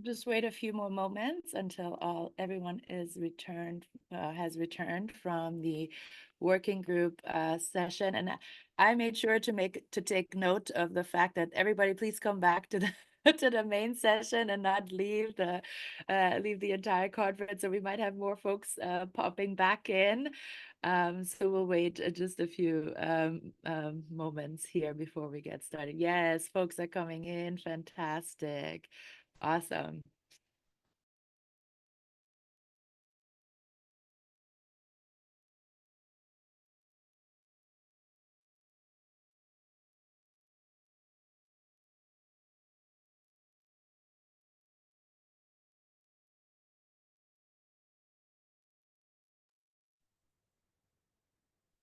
We'll just wait a few more moments until everyone is has returned from the working group session. And I made sure to take note of the fact that everybody please come back to the to the main session and not leave the entire conference. So we might have more folks popping back in. So we'll wait just a few moments here before we get started. Yes, folks are coming in. Fantastic. Awesome.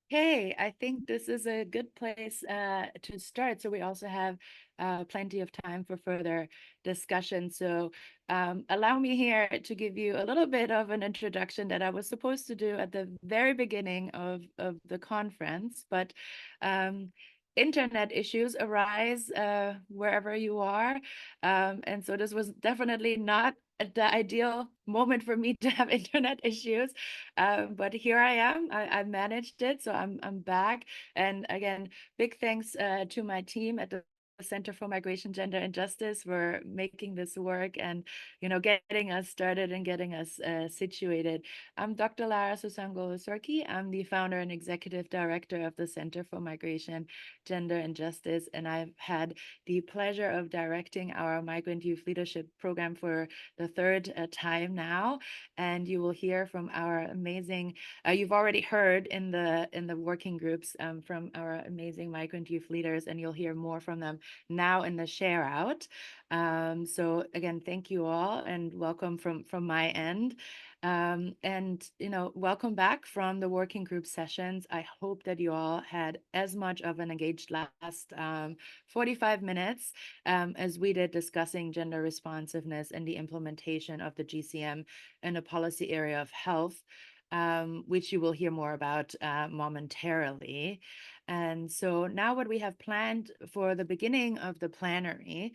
Okay, I think this is a good place to start. So we also have plenty of time for further discussion. So allow me here to give you a little bit of an introduction that I was supposed to do at the very beginning of the conference, but internet issues arise wherever you are. And so this was definitely not the ideal moment for me to have internet issues. But here I am. I managed it, so I'm back. And again, big thanks to my team at the Center for Migration, Gender, and Justice for making this work and getting us started and getting us situated. I'm Dr. Lara Susangolo-Sorki. I'm the founder and executive director of the Center for Migration, Gender, and Justice, and I've had the pleasure of directing our migrant youth leadership program for the third time now. And you will hear from our amazing, you've already heard in the working groups from our amazing migrant youth leaders, and you'll hear more from them now in the share out. So again, thank you all and welcome from my end. And welcome back from the working group sessions. I hope that you all had as much of an engaged last 45 minutes as we did, discussing gender responsiveness and the implementation of the GCM in the policy area of health, which you will hear more about momentarily. And so now what we have planned for the beginning of the plenary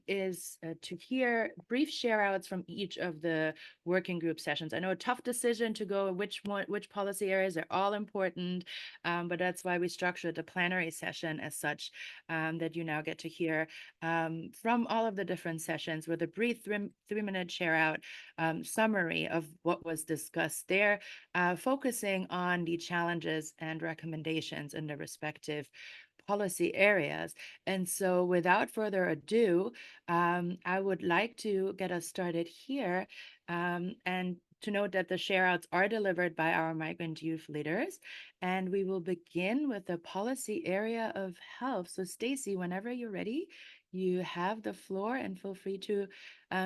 is to hear brief share outs from each of the working group sessions. I know a tough decision to go which policy areas are all important, but that's why we structured the plenary session as such, that you now get to hear from all of the different sessions with a brief 3-minute share out summary of what was discussed there, focusing on the challenges and recommendations in the respective policy areas. And so without further ado, I would like to get us started here and to note that the share outs are delivered by our migrant youth leaders. And we will begin with the policy area of health. So Stacy, whenever you're ready, you have the floor and feel free to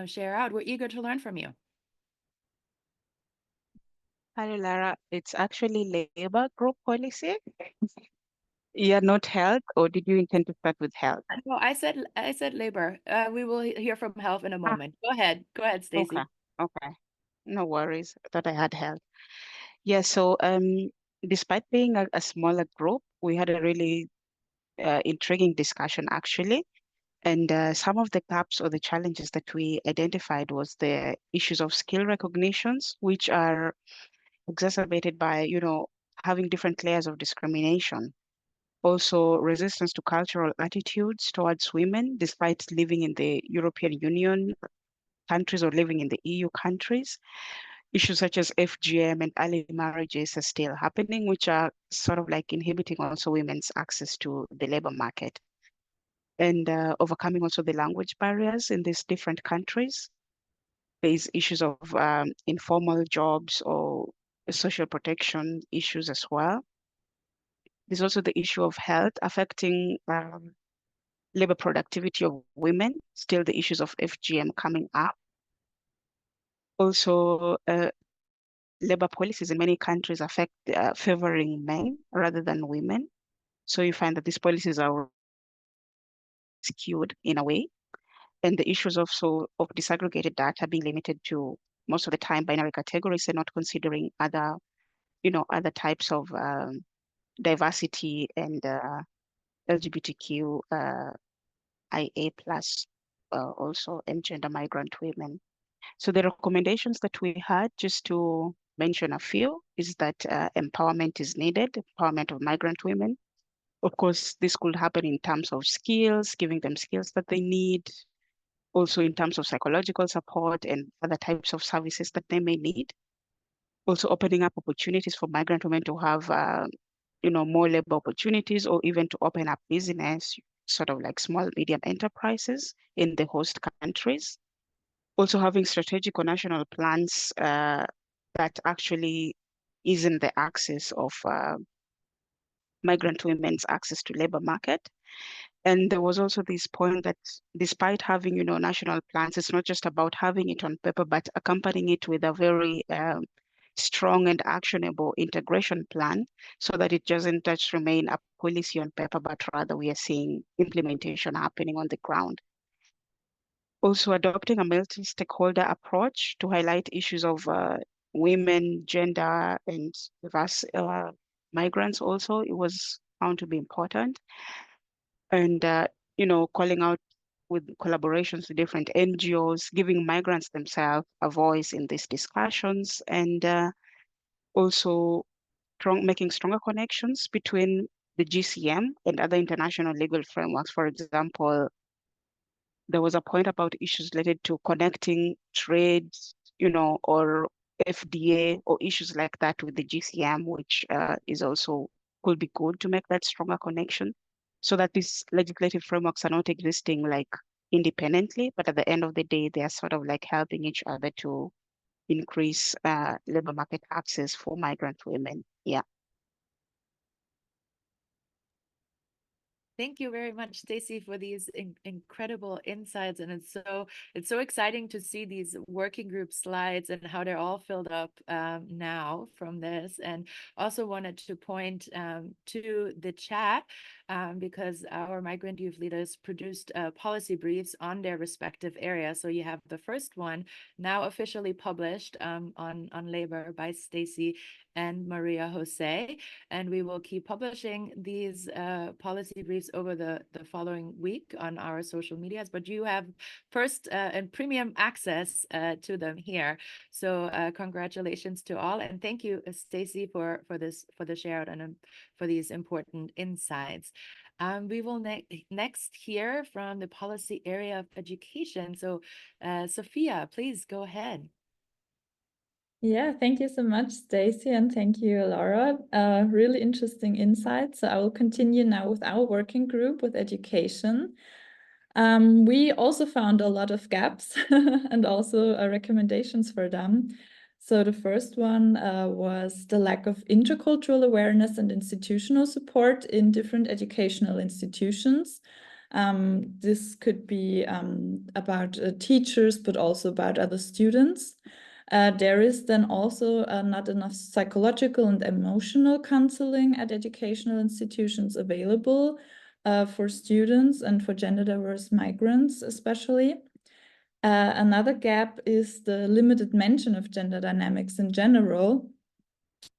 share out. We're eager to learn from you. Hello, Lara. It's actually labor group policy. Yeah, not health, or did you intend to start with health? No, I said labor. We will hear from health in a moment. Go ahead, Stacy. Okay. No worries. I thought I had health. Yeah, so despite being a smaller group, we had a really intriguing discussion actually. And some of the gaps or the challenges that we identified was the issues of skill recognitions, which are exacerbated by, having different layers of discrimination. Also, resistance to cultural attitudes towards women, despite living in the European Union countries or living in the EU countries. Issues such as FGM and early marriages are still happening, which are sort of like inhibiting also women's access to the labor market. And overcoming also the language barriers in these different countries. There's issues of informal jobs or social protection issues as well. There's also the issue of health affecting labor productivity of women, still the issues of FGM coming up. Also, labor policies in many countries affect favoring men rather than women. So you find that these policies are skewed in a way. And the issues also of disaggregated data being limited to most of the time binary categories and not considering other, other types of diversity and LGBTQ IA plus also and gender migrant women. So the recommendations that we had, just to mention a few, is that empowerment is needed, empowerment of migrant women. Of course, this could happen in terms of skills, giving them skills that they need, also in terms of psychological support and other types of services that they may need. Also opening up opportunities for migrant women to have, more labor opportunities, or even to open up business, sort of like small, medium enterprises in the host countries. Also having strategic or national plans that actually is in the access of migrant women's access to labor market. And there was also this point that despite having, national plans, it's not just about having it on paper, but accompanying it with a very strong and actionable integration plan, so that it doesn't just remain a policy on paper, but rather we are seeing implementation happening on the ground. Also adopting a multi-stakeholder approach to highlight issues of women, gender, and diverse migrants also, it was found to be important. And, calling out with collaborations with different NGOs, giving migrants themselves a voice in these discussions, and also making stronger connections between the GCM and other international legal frameworks. For example, there was a point about issues related to connecting trade, or FDA or issues like that with the GCM, which is also could be good to make that stronger connection, so that these legislative frameworks are not existing like independently, but at the end of the day, they are sort of like helping each other to increase labor market access for migrant women. Yeah. Thank you very much, Stacey, for these incredible insights. And it's so exciting to see these working group slides and how they're all filled up now from this. And also wanted to point to the chat because our migrant youth leaders produced policy briefs on their respective areas. So you have the first one now officially published on labor by Stacey and Maria Jose, and we will keep publishing these policy briefs over the following week on our social medias, but you have first and premium access to them here. So congratulations to all, and thank you, Stacey, for the share out and for these important insights. We will next hear from the policy area of education. So Sophia, please go ahead. Yeah, thank you so much, Stacey, and thank you, Laura. Really interesting insights. So I will continue now with our working group with education. We also found a lot of gaps and also recommendations for them. So the first one was the lack of intercultural awareness and institutional support in different educational institutions. This could be about teachers, but also about other students. There is then also not enough psychological and emotional counseling at educational institutions available for students and for gender diverse migrants especially. Another gap is the limited mention of gender dynamics in general,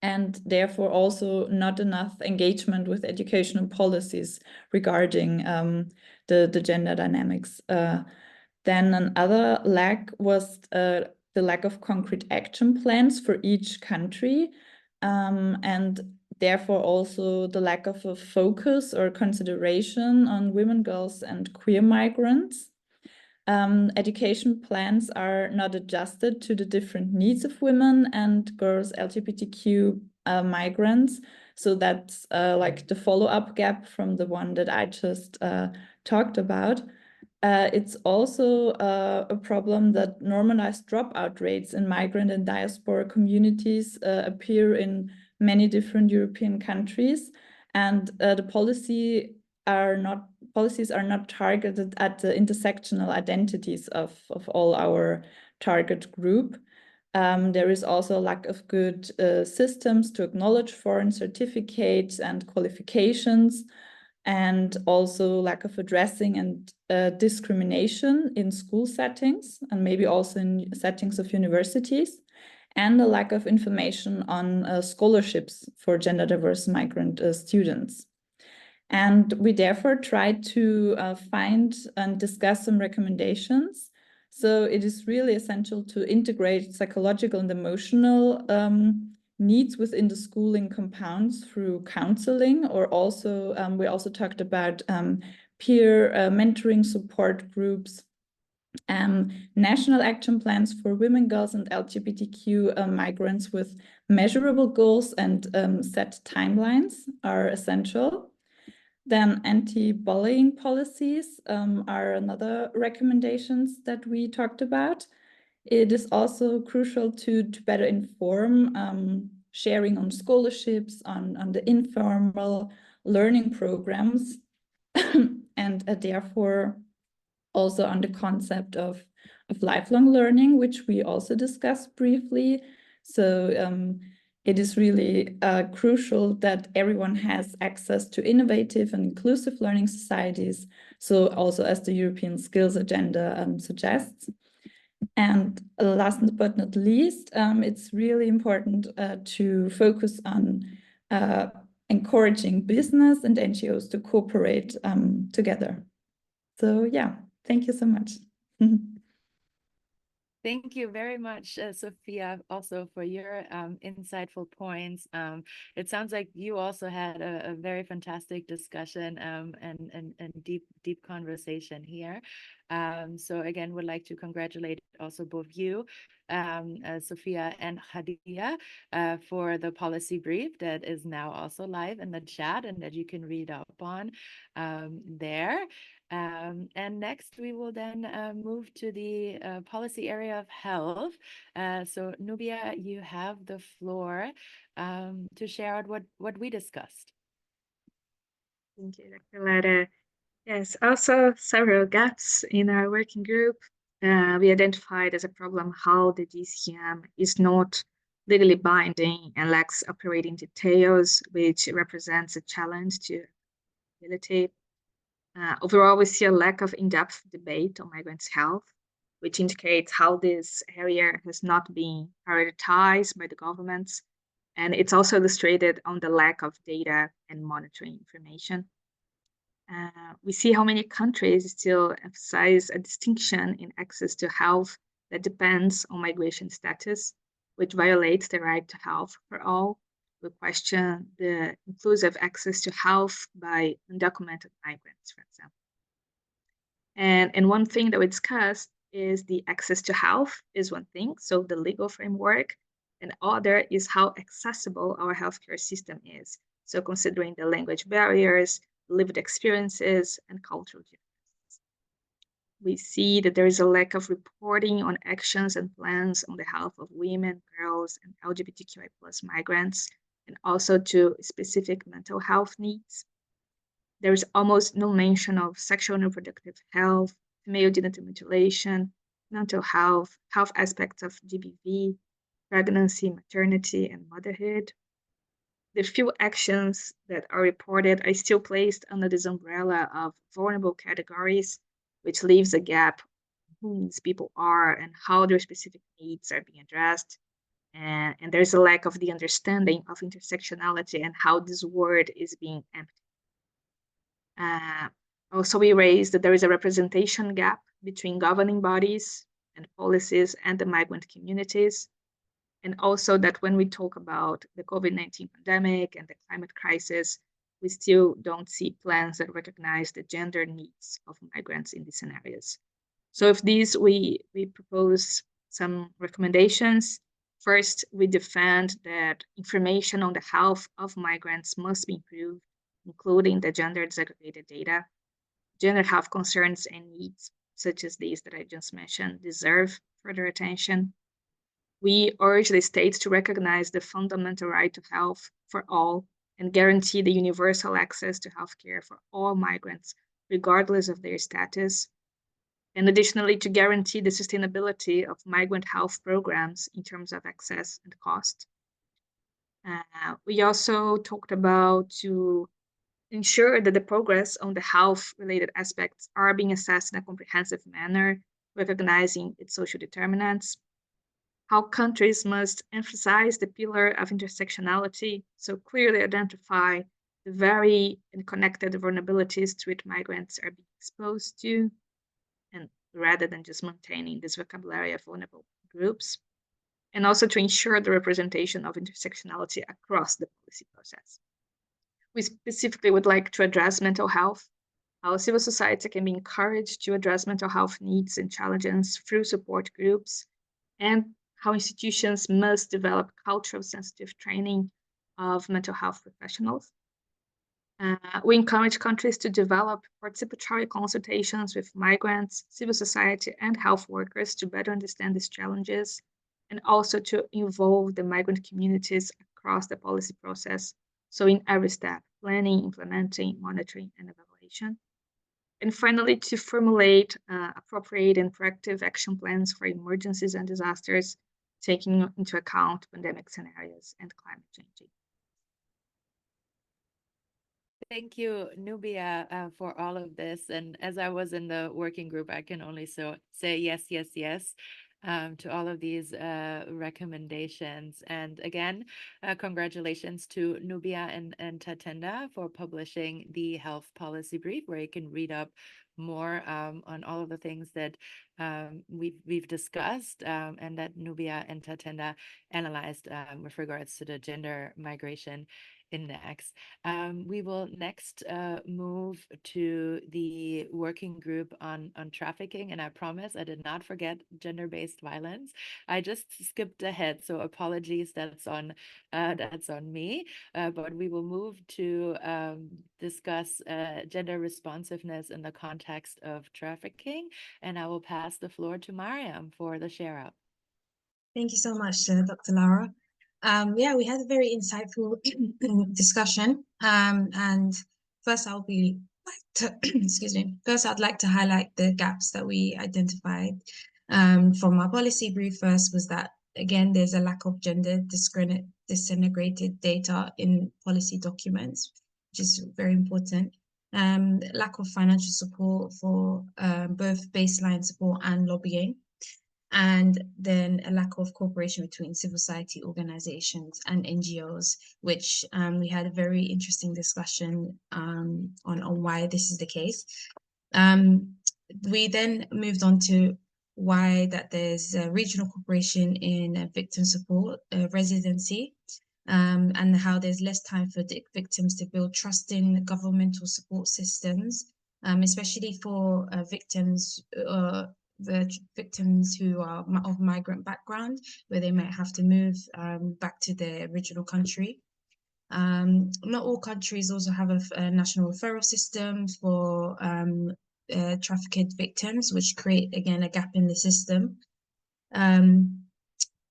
and therefore also not enough engagement with educational policies regarding the gender dynamics. Then another lack was the lack of concrete action plans for each country, and therefore also the lack of a focus or consideration on women, girls, and queer migrants. Education plans are not adjusted to the different needs of women and girls, LGBTQ migrants. So that's like the follow-up gap from the one that I just talked about. It's also a problem that normalized dropout rates in migrant and diaspora communities appear in many different European countries, and the policies are not targeted at the intersectional identities of all our target group. There is also a lack of good systems to acknowledge foreign certificates and qualifications, and also lack of addressing and discrimination in school settings and maybe also in settings of universities, and a lack of information on scholarships for gender diverse migrant students. And we therefore tried to find and discuss some recommendations. So it is really essential to integrate psychological and emotional needs within the schooling compounds through counseling, or also we also talked about peer mentoring support groups. National action plans for women, girls, and LGBTQ migrants with measurable goals and set timelines are essential. Then anti-bullying policies are another recommendations that we talked about. It is also crucial to better inform sharing on scholarships, on the informal learning programs, and therefore also on the concept of lifelong learning, which we also discussed briefly. So it is really crucial that everyone has access to innovative and inclusive learning societies. So also as the European Skills Agenda suggests. And last but not least, it's really important to focus on encouraging business and NGOs to cooperate together. So yeah, thank you so much. Thank you very much, Sophia, also for your insightful points. It sounds like you also had a very fantastic discussion and deep conversation here. So again, would like to congratulate also both you, Sophia and Hadia, for the policy brief that is now also live in the chat and that you can read up on there. And next, we will then move to the policy area of health. So Nubia, you have the floor to share out what we discussed. Thank you, Dr. Lara. Yes, also several gaps in our working group. We identified as a problem how the DCM is not legally binding and lacks operating details, which represents a challenge to ability. Overall, we see a lack of in-depth debate on migrants' health, which indicates how this area has not been prioritized by the governments. And it's also illustrated on the lack of data and monitoring information. We see how many countries still emphasize a distinction in access to health that depends on migration status, which violates the right to health for all. We question the inclusive access to health by undocumented migrants, for example. And one thing that we discussed is the access to health is one thing, so the legal framework, and other is how accessible our healthcare system is. So considering the language barriers, lived experiences, and cultural differences. We see that there is a lack of reporting on actions and plans on the health of women, girls, and LGBTQI+ migrants, and also to specific mental health needs. There is almost no mention of sexual and reproductive health, female genital mutilation, mental health, health aspects of GBV, pregnancy, maternity, and motherhood. The few actions that are reported are still placed under this umbrella of vulnerable categories, which leaves a gap who these people are and how their specific needs are being addressed. And there's a lack of the understanding of intersectionality and how this word is being emptied. Also, we raised that there is a representation gap between governing bodies and policies and the migrant communities. And also that when we talk about the COVID-19 pandemic and the climate crisis, we still don't see plans that recognize the gender needs of migrants in these scenarios. So if these, we propose some recommendations. First, we defend that information on the health of migrants must be improved, including the gender disaggregated data. Gender health concerns and needs, such as these that I just mentioned, deserve further attention. We urge the states to recognize the fundamental right to health for all and guarantee the universal access to healthcare for all migrants, regardless of their status. And additionally, to guarantee the sustainability of migrant health programs in terms of access and cost. We also talked about to ensure that the progress on the health-related aspects are being assessed in a comprehensive manner, recognizing its social determinants. How countries must emphasize the pillar of intersectionality, so clearly identify the very connected vulnerabilities to which migrants are being exposed to, and rather than just maintaining this vocabulary of vulnerable groups, and also to ensure the representation of intersectionality across the policy process. We specifically would like to address mental health, how civil society can be encouraged to address mental health needs and challenges through support groups, and how institutions must develop cultural sensitive training of mental health professionals. We encourage countries to develop participatory consultations with migrants, civil society, and health workers to better understand these challenges, and also to involve the migrant communities across the policy process. So in every step, planning, implementing, monitoring, and evaluation. And finally, to formulate appropriate and proactive action plans for emergencies and disasters, taking into account pandemic scenarios and climate change. Thank you, Nubia, for all of this. And as I was in the working group, I can only say yes, yes, yes to all of these recommendations. And again, congratulations to Nubia and Tatenda for publishing the health policy brief, where you can read up more on all of the things that we've discussed and that Nubia and Tatenda analyzed with regards to the gender migration index. We will next move to the working group on trafficking, and I promise I did not forget gender-based violence. I just skipped ahead, so apologies. That's on me. But we will move to discuss gender responsiveness in the context of trafficking, and I will pass the floor to Mariam for the share out. Thank you so much, Dr. Lara. Yeah, we had a very insightful discussion. And first excuse me. First, I'd like to highlight the gaps that we identified from our policy brief. First was that, again, there's a lack of gender disintegrated data in policy documents, which is very important. Lack of financial support for both baseline support and lobbying. And then a lack of cooperation between civil society organizations and NGOs, which we had a very interesting discussion on why this is the case. We then moved on to why that there's regional cooperation in victim support residency, and how there's less time for victims to build trust in governmental support systems, especially for victims the victims who are of migrant background, where they might have to move back to their original country. Not all countries also have a national referral system for trafficked victims, which create, again, a gap in the system.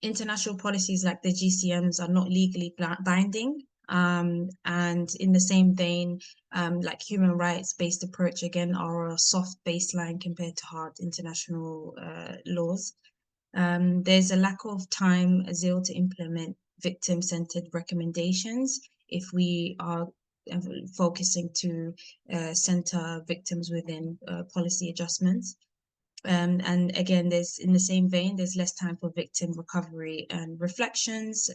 International policies like the GCMs are not legally binding. And in the same vein, like human rights-based approach, again, are a soft baseline compared to hard international laws. There's a lack of time, zeal to implement victim-centered recommendations if we are focusing to center victims within policy adjustments. And again, there's, in the same vein, there's less time for victim recovery and reflections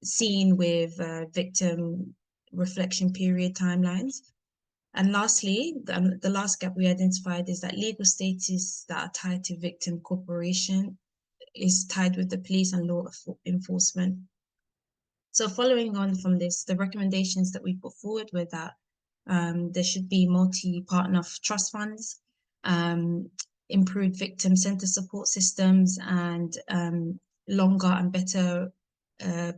seen with victim reflection period timelines. And lastly, the last gap we identified is that legal status that are tied to victim cooperation is tied with the police and law enforcement. So following on from this, the recommendations that we put forward were that there should be multi-partner trust funds, improved victim-centered support systems, and longer and better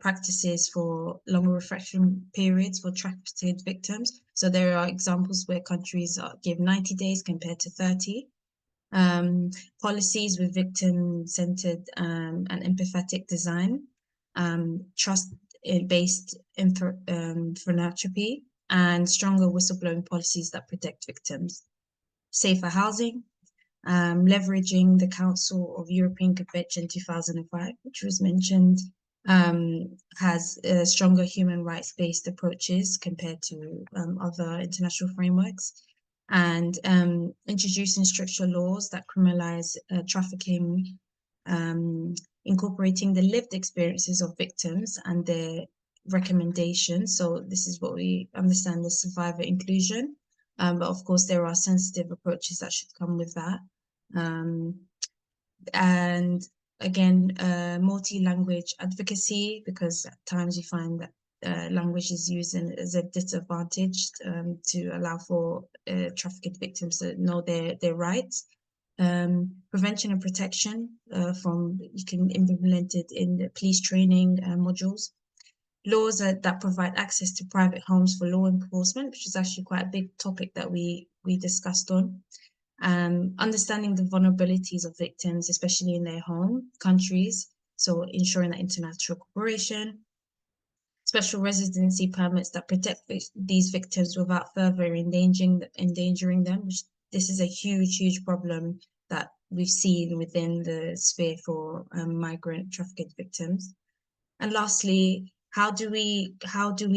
practices for longer reflection periods for trafficked victims. So there are examples where countries give 90 days compared to 30. Policies with victim-centered and empathetic design, trust-based philanthropy, and stronger whistleblowing policies that protect victims. Safer housing, leveraging the Council of European Convention 2005, which was mentioned, has stronger human rights-based approaches compared to other international frameworks, and introducing stricter laws that criminalize trafficking, incorporating the lived experiences of victims and their recommendations. So this is what we understand as survivor inclusion. But of course, there are sensitive approaches that should come with that. And again, multi-language advocacy, because at times you find that language is used as a disadvantage to allow for trafficking victims to know their rights. Prevention and protection you can implement it in the police training modules. Laws that provide access to private homes for law enforcement, which is actually quite a big topic that we discussed on. Understanding the vulnerabilities of victims, especially in their home countries, so ensuring that international cooperation, special residency permits that protect these victims without further endangering them. This is a huge problem that we've seen within the sphere for migrant trafficking victims. And lastly, how do we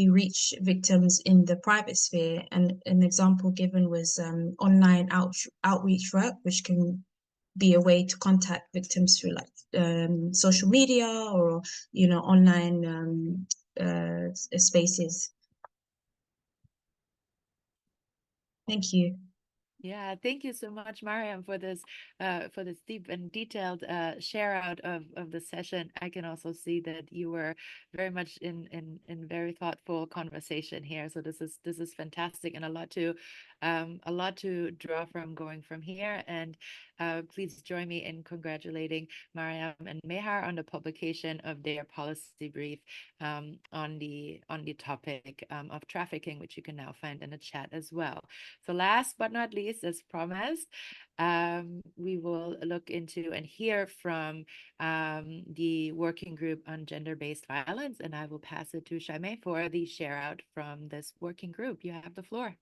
reach victims in the private sphere? And an example given was online outreach work, which can be a way to contact victims through like social media or online spaces. Thank you. Yeah, thank you so much, Mariam, for this deep and detailed share out of the session. I can also see that you were very much in very thoughtful conversation here. So this is fantastic, and a lot to draw from going from here. And please join me in congratulating Mariam and Mehar on the publication of their policy brief on the topic of trafficking, which you can now find in the chat as well. So last but not least, as promised, we will look into and hear from the working group on gender-based violence, and I will pass it to Shaimeh for the share out from this working group. You have the floor.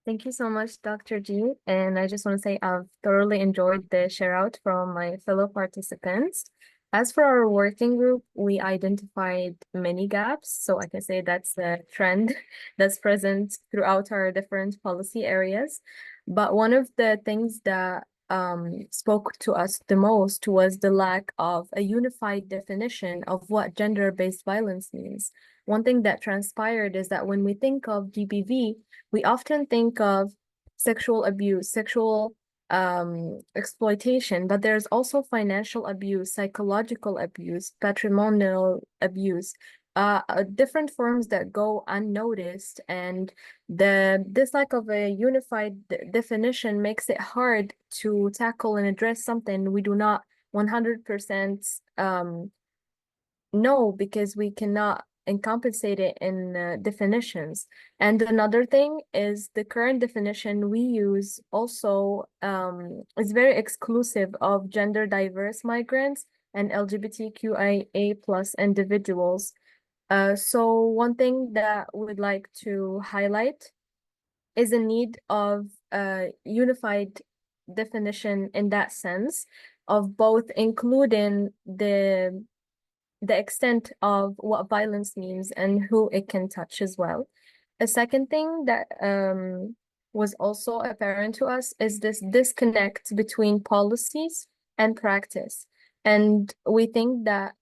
Thank you so much, Dr. G. And I just want to say I've thoroughly enjoyed the share out from my fellow participants. As for our working group, we identified many gaps. So I can say that's a trend that's present throughout our different policy areas. But one of the things that spoke to us the most was the lack of a unified definition of what gender-based violence means. One thing that transpired is that when we think of GBV, we often think of sexual abuse, sexual exploitation, but there's also financial abuse, psychological abuse, patrimonial abuse, different forms that go unnoticed, and this lack of a unified definition makes it hard to tackle and address something we do not 100% know, because we cannot encompassate it in definitions. And another thing is the current definition we use also is very exclusive of gender diverse migrants and LGBTQIA plus individuals. So one thing that we'd like to highlight is a need of a unified definition in that sense, of both including the extent of what violence means and who it can touch as well. A second thing that was also apparent to us is this disconnect between policies and practice. And we think that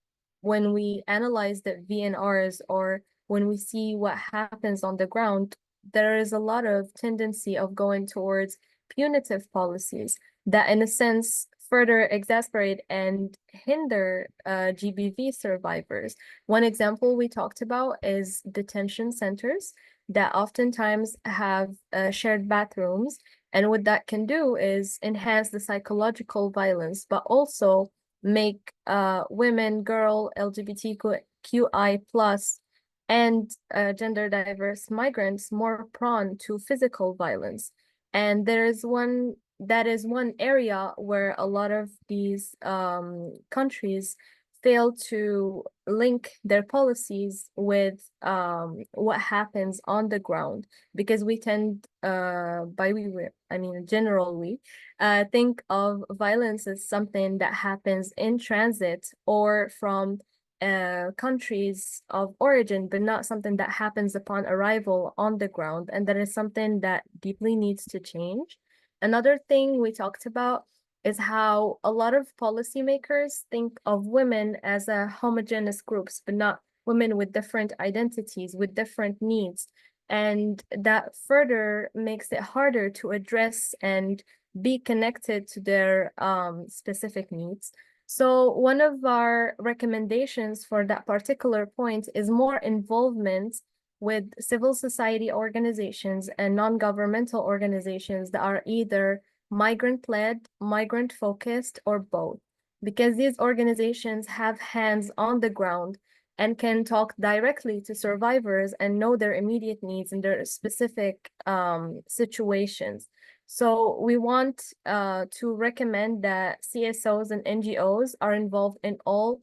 when we analyze the VNRs, or when we see what happens on the ground, there is a lot of tendency of going towards punitive policies that, in a sense, further exasperate and hinder GBV survivors. One example we talked about is detention centers that oftentimes have shared bathrooms. And what that can do is enhance the psychological violence, but also make women, girl, LGBTQI plus, and gender diverse migrants more prone to physical violence. And that is one area where a lot of these countries fail to link their policies with what happens on the ground, because we tend, generally, think of violence as something that happens in transit or from countries of origin, but not something that happens upon arrival on the ground. And that is something that deeply needs to change. Another thing we talked about is how a lot of policymakers think of women as a homogeneous groups, but not women with different identities, with different needs. And that further makes it harder to address and be connected to their specific needs. So one of our recommendations for that particular point is more involvement with civil society organizations and non-governmental organizations that are either migrant-led, migrant-focused, or both, because these organizations have hands on the ground and can talk directly to survivors and know their immediate needs and their specific situations. So we want to recommend that CSOs and NGOs are involved in all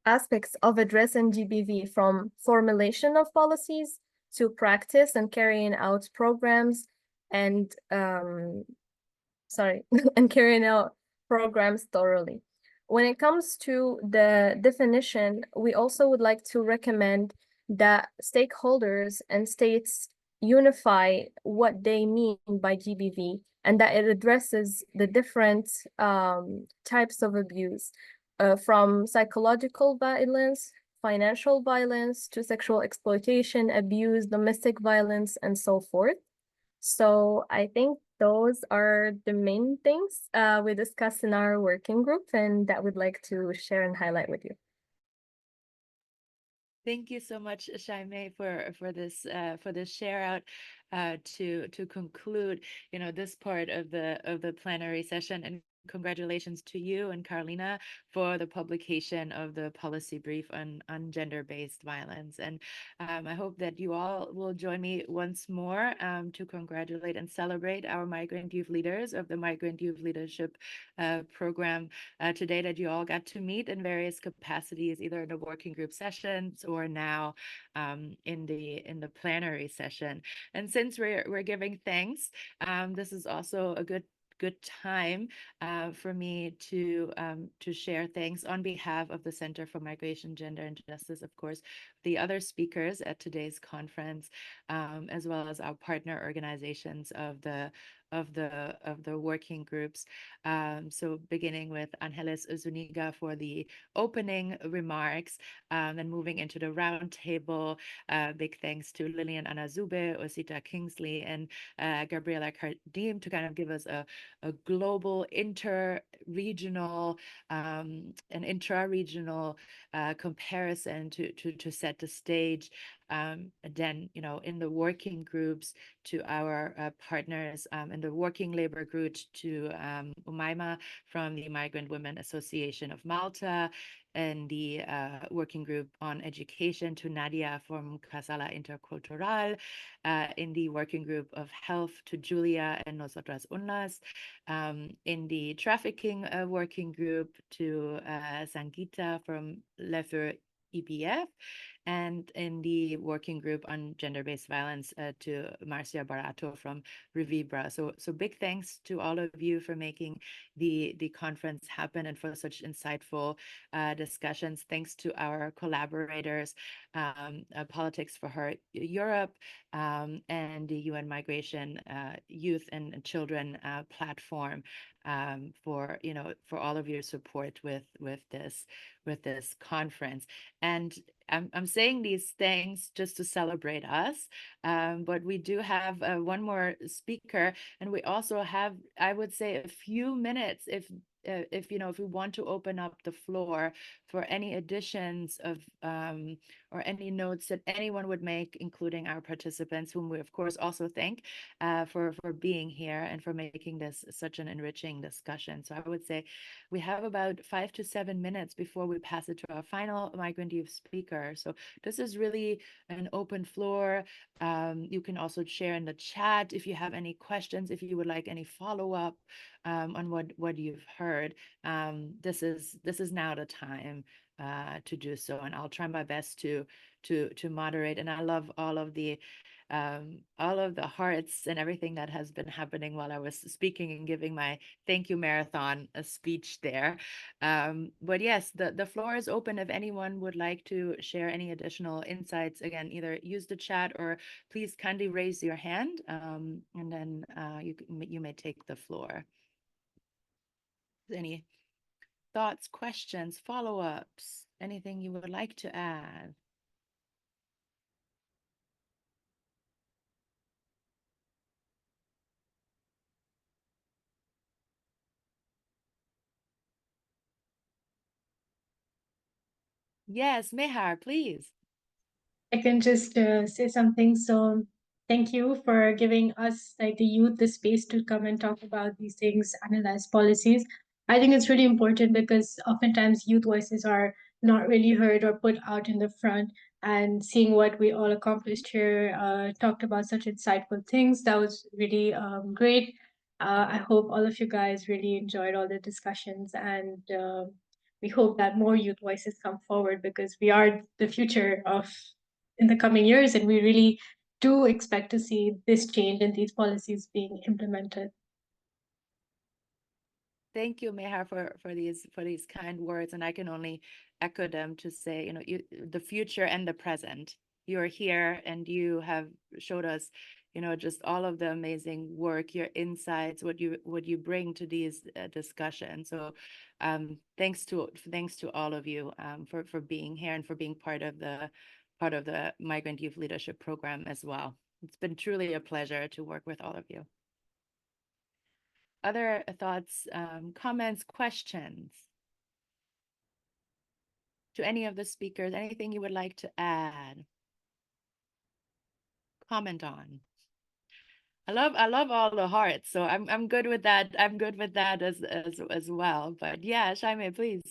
aspects of addressing GBV, from formulation of policies to practice and carrying out programs and and carrying out programs thoroughly. When it comes to the definition, we also would like to recommend that stakeholders and states unify what they mean by GBV and that it addresses the different types of abuse, from psychological violence, financial violence, to sexual exploitation, abuse, domestic violence, and so forth. So I think those are the main things we discussed in our working group and that we'd like to share and highlight with you. Thank you so much, Shaime, for this share out to conclude, this part of the plenary session. And congratulations to you and Carolina for the publication of the policy brief on gender-based violence. And I hope that you all will join me once more to congratulate and celebrate our migrant youth leaders of the Migrant Youth Leadership Program today, that you all got to meet in various capacities, either in the working group sessions or now in the plenary session. And since we're giving thanks, this is also a good time for me to share thanks on behalf of the Center for Migration, Gender, and Justice, of course, the other speakers at today's conference, as well as our partner organizations of the working groups. So beginning with Angeles Zuniga for the opening remarks, and moving into the roundtable. Big thanks to Lillian Anazube, Osita Kingsley, and Gabriela Kardim to kind of give us a global, inter-regional, and intra-regional comparison to set the stage. Then, in the working groups, to our partners in the working labor group, to Umaima from the Migrant Women Association of Malta, and the working group on education, to Nadia from Casala Intercultural, in the working group of health, to Julia and Nosotras Unas, in the trafficking working group, to Sangita from Lefer EBF, and in the working group on gender-based violence to Marcia Barato from Revibra. So big thanks to all of you for making the conference happen and for such insightful discussions. Thanks to our collaborators, Politics for Her Europe, and the UN Migration Youth and Children platform, for all of your support with this conference. And I'm saying these things just to celebrate us, but we do have one more speaker, and we also have, I would say, a few minutes if we want to open up the floor for any additions of or any notes that anyone would make, including our participants, whom we of course also thank for being here and for making this such an enriching discussion. So I would say we have about 5 to 7 minutes before we pass it to our final migrant youth speaker. So this is really an open floor. You can also share in the chat if you have any questions, if you would like any follow-up on what you've heard. This is now the time to do so, and I'll try my best to moderate. And I love all of the hearts and everything that has been happening while I was speaking and giving my thank you marathon speech there. But yes, the floor is open if anyone would like to share any additional insights. Again, either use the chat or please kindly raise your hand, and then you may take the floor. Any thoughts, questions, follow-ups? Anything you would like to add? Yes, Mehar, please. I can just say something. So thank you for giving us, like the youth, the space to come and talk about these things, analyze policies. I think it's really important because oftentimes youth voices are not really heard or put out in the front. And seeing what we all accomplished here, talked about such insightful things. That was really great. I hope all of you guys really enjoyed all the discussions, and we hope that more youth voices come forward because we are the future of in the coming years, and we really do expect to see this change and these policies being implemented. Thank you, Mehar, for these kind words, and I can only echo them to say, you know, the future and the present. You are here, and you have showed us, you know, just all of the amazing work, your insights, what you bring to these discussions. So, thanks to all of you for being here and for being part of the Migrant Youth Leadership Program as well. It's been truly a pleasure to work with all of you. Other thoughts, comments, questions to any of the speakers? Anything you would like to add, comment on? I love all the hearts, so I'm good with that. I'm good with that as well. But yeah, Shaime, please.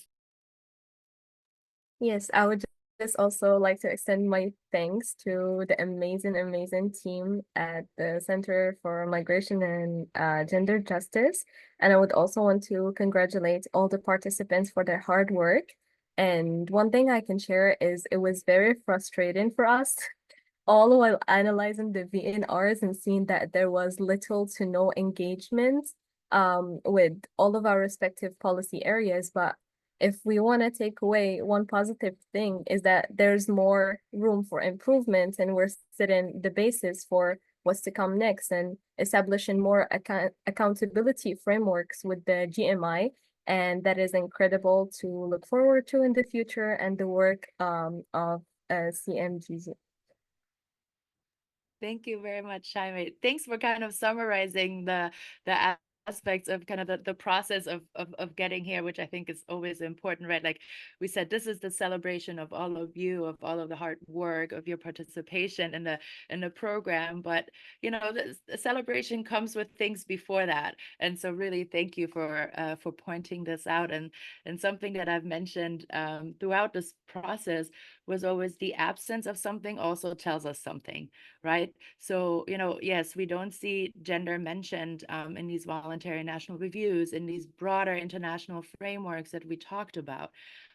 Yes, I would just also like to extend my thanks to the amazing team at the Center for Migration and Gender Justice. And I would also want to congratulate all the participants for their hard work. And one thing I can share is it was very frustrating for us all while analyzing the VNRs and seeing that there was little to no engagement with all of our respective policy areas. But if we want to take away one positive thing is that there's more room for improvement, and we're setting the basis for what's to come next and establishing more accountability frameworks with the GMI. And that is incredible to look forward to in the future and the work of CMGZ. Thank you very much, Shaime. Thanks for kind of summarizing the aspects of kind of the process of getting here, which I think is always important, right? Like we said, this is the celebration of all of you, of all of the hard work, of your participation in the program. But you know, the celebration comes with things before that. And so really thank you for pointing this out. And something that I've mentioned throughout this process was always the absence of something also tells us something, right? So, you know, yes, we don't see gender mentioned in these voluntary national reviews, in these broader international frameworks that we talked about.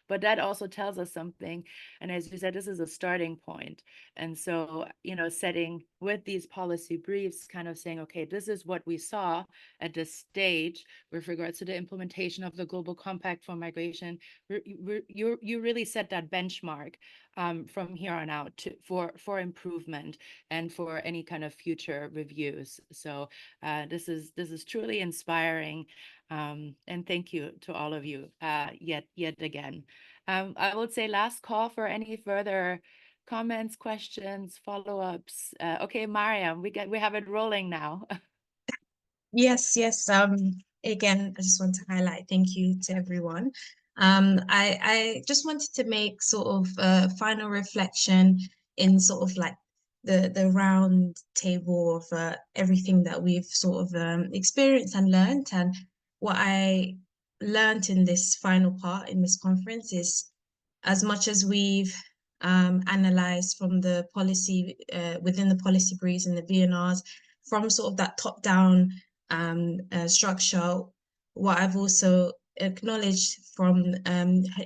But that also tells us something. And as you said, this is a starting point. And so, you know, setting with these policy briefs, kind of saying, okay, this is what we saw at this stage with regards to the implementation of the Global Compact for Migration. You really set that benchmark from here on out for improvement and for any kind of future reviews. So this is truly inspiring, and thank you to all of you yet again. I would say last call for any further comments, questions, follow-ups. Okay, Mariam, we have it rolling now. Yes. Again, I just want to highlight thank you to everyone. I just wanted to make sort of a final reflection in sort of like the round table of everything that we've sort of experienced and learned. And what I learned in this final part in this conference is, as much as we've analyzed from the policy within the policy briefs and the VNRs, from sort of that top-down structure, what I've also acknowledged from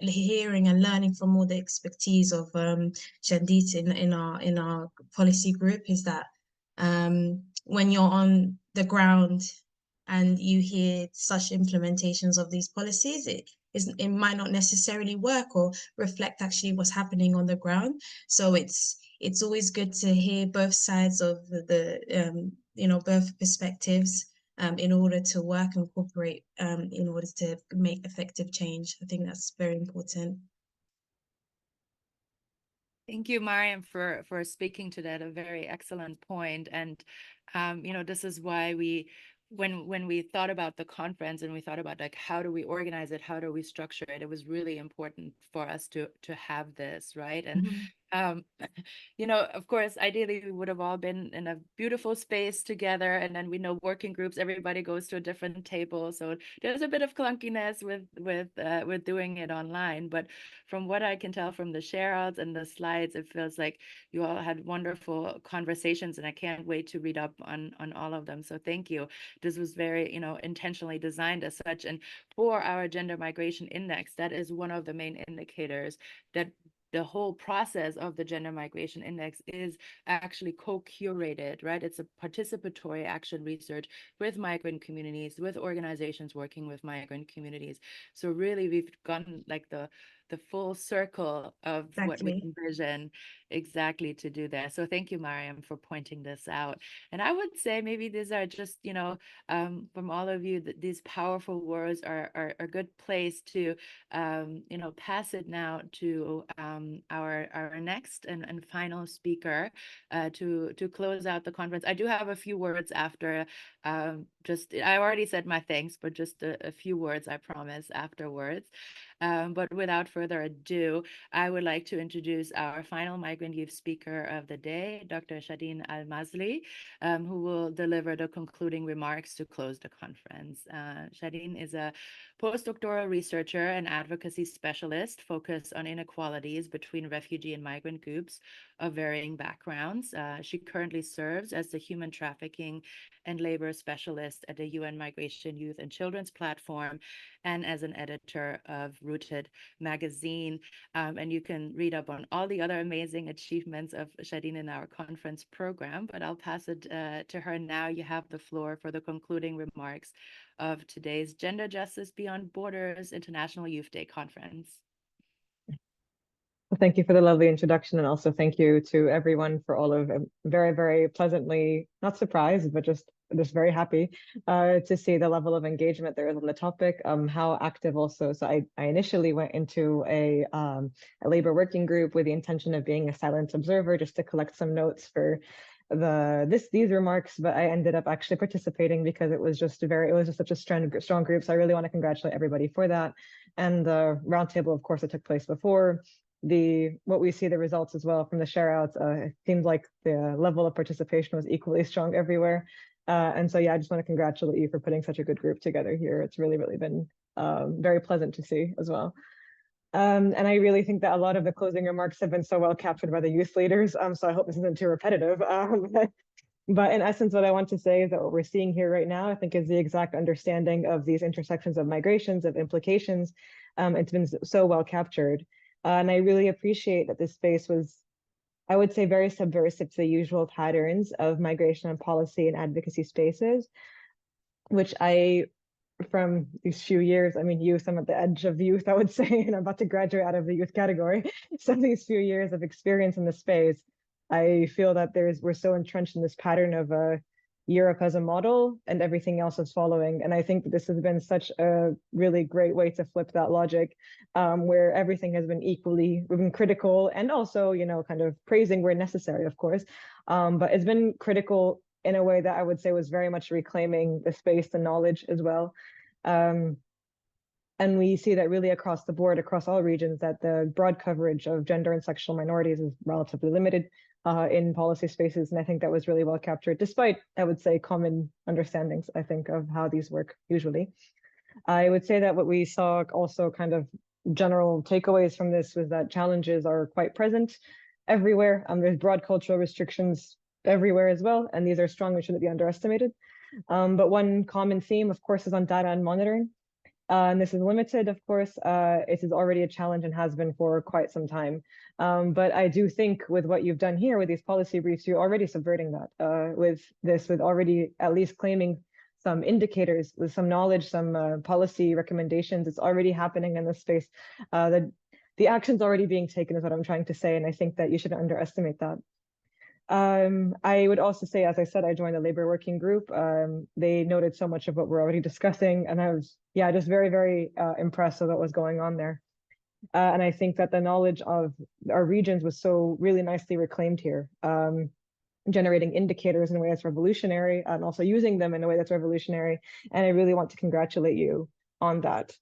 hearing and learning from all the expertise of Shandit in our policy group is that when you're on the ground and you hear such implementations of these policies, it might not necessarily work or reflect actually what's happening on the ground. So it's always good to hear both sides of the both perspectives in order to work and cooperate in order to make effective change. I think that's very important. Thank you, Mariam, for speaking to that, a very excellent point. And this is why when we thought about the conference and we thought about like how do we organize it, how do we structure it, it was really important for us to have this, right? And of course, ideally we would have all been in a beautiful space together, and then we know working groups, everybody goes to a different table, so there's a bit of clunkiness with doing it online. But from what I can tell from the share outs and the slides, it feels like you all had wonderful conversations, and I can't wait to read up on all of them. So thank you. This was very, intentionally designed as such. And for our gender migration index, that is one of the main indicators that the whole process of the gender migration index is actually co-curated, right? It's a participatory action research with migrant communities, with organizations working with migrant communities. So really we've gotten like the full circle of what we envision exactly to do there. So thank you, Mariam, for pointing this out. And I would say maybe these are just, from all of you, that these powerful words are a good place to, pass it now to our next and final speaker to close out the conference. I do have a few words after. I already said my thanks, but just a few words, I promise, afterwards. But without further ado, I would like to introduce our final migrant youth speaker of the day, Dr. Shadeen Al-Mazli, who will deliver the concluding remarks to close the conference. Shadeen is a postdoctoral researcher and advocacy specialist focused on inequalities between refugee and migrant groups of varying backgrounds. She currently serves as the human trafficking and labor specialist at the UN Migration, Youth and Children's Platform and as an editor of Rooted magazine. And you can read up on all the other amazing achievements of Shadeen in our conference program, but I'll pass it to her now. You have the floor for the concluding remarks of today's Gender Justice Beyond Borders International Youth Day conference. Well, thank you for the lovely introduction, and also thank you to everyone for all of very, very pleasantly, not surprised, but just very happy to see the level of engagement there is on the topic, how active also. So I initially went into a labor working group with the intention of being a silent observer, just to collect some notes for these remarks, but I ended up actually participating because it was just such a strong group. So I really want to congratulate everybody for that. And the roundtable, of course, that took place before. What we see the results as well from the share outs, it seems like the level of participation was equally strong everywhere. And so, yeah, I just want to congratulate you for putting such a good group together here. It's really, really been very pleasant to see as well. And I really think that a lot of the closing remarks have been so well captured by the youth leaders. So I hope this isn't too repetitive. But in essence, what I want to say is that what we're seeing here right now, I think, is the exact understanding of these intersections of migrations, of implications. It's been so well captured. And I really appreciate that this space was, I would say, very subversive to the usual patterns of migration and policy and advocacy spaces, which from these few years, youth, I'm at the edge of youth, I would say, and I'm about to graduate out of the youth category. So these few years of experience in the space, I feel that we're so entrenched in this pattern of Europe as a model and everything else is following. And I think that this has been such a really great way to flip that logic, where everything has been we've been critical and also, kind of praising where necessary, of course. But it's been critical in a way that I would say was very much reclaiming the space and knowledge as well. And we see that really across the board, across all regions, that the broad coverage of gender and sexual minorities is relatively limited in policy spaces. And I think that was really well captured, despite, I would say, common understandings, I think, of how these work usually. I would say that what we saw also kind of general takeaways from this was that challenges are quite present everywhere. There's broad cultural restrictions everywhere as well, and these are strong and shouldn't be underestimated. But one common theme, of course, is on data and monitoring. And this is limited, of course. It is already a challenge and has been for quite some time. But I do think with what you've done here with these policy briefs, you're already subverting that with already at least claiming some indicators, with some knowledge, some policy recommendations. It's already happening in this space. The action's already being taken is what I'm trying to say. And I think that you shouldn't underestimate that. I would also say, as I said, I joined the labor working group. They noted so much of what we're already discussing, and I was, just very, very impressed with what was going on there. And I think that the knowledge of our regions was so really nicely reclaimed here, generating indicators in a way that's revolutionary and also using them in a way that's revolutionary. And I really want to congratulate you on that.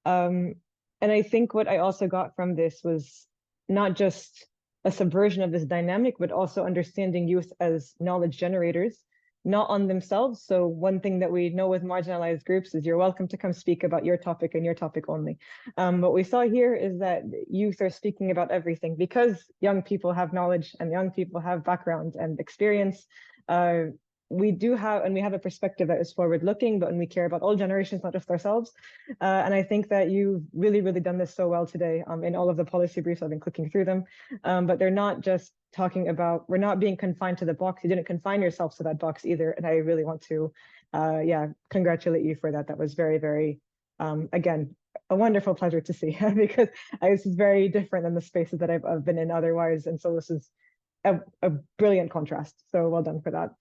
And I think what I also got from this was not just a subversion of this dynamic, but also understanding youth as knowledge generators, not on themselves. So one thing that we know with marginalized groups is you're welcome to come speak about your topic and your topic only. What we saw here is that youth are speaking about everything because young people have knowledge and young people have background and experience. We have a perspective that is forward looking, but when we care about all generations, not just ourselves. And I think that you've really, really done this so well today in all of the policy briefs. I've been clicking through them, but they're not just talking about, we're not being confined to the box. You didn't confine yourselves to that box either. And I really want to, congratulate you for that. That was very, very, again, a wonderful pleasure to see because this is very different than the spaces that I've been in otherwise. And so this is a brilliant contrast. So well done for that.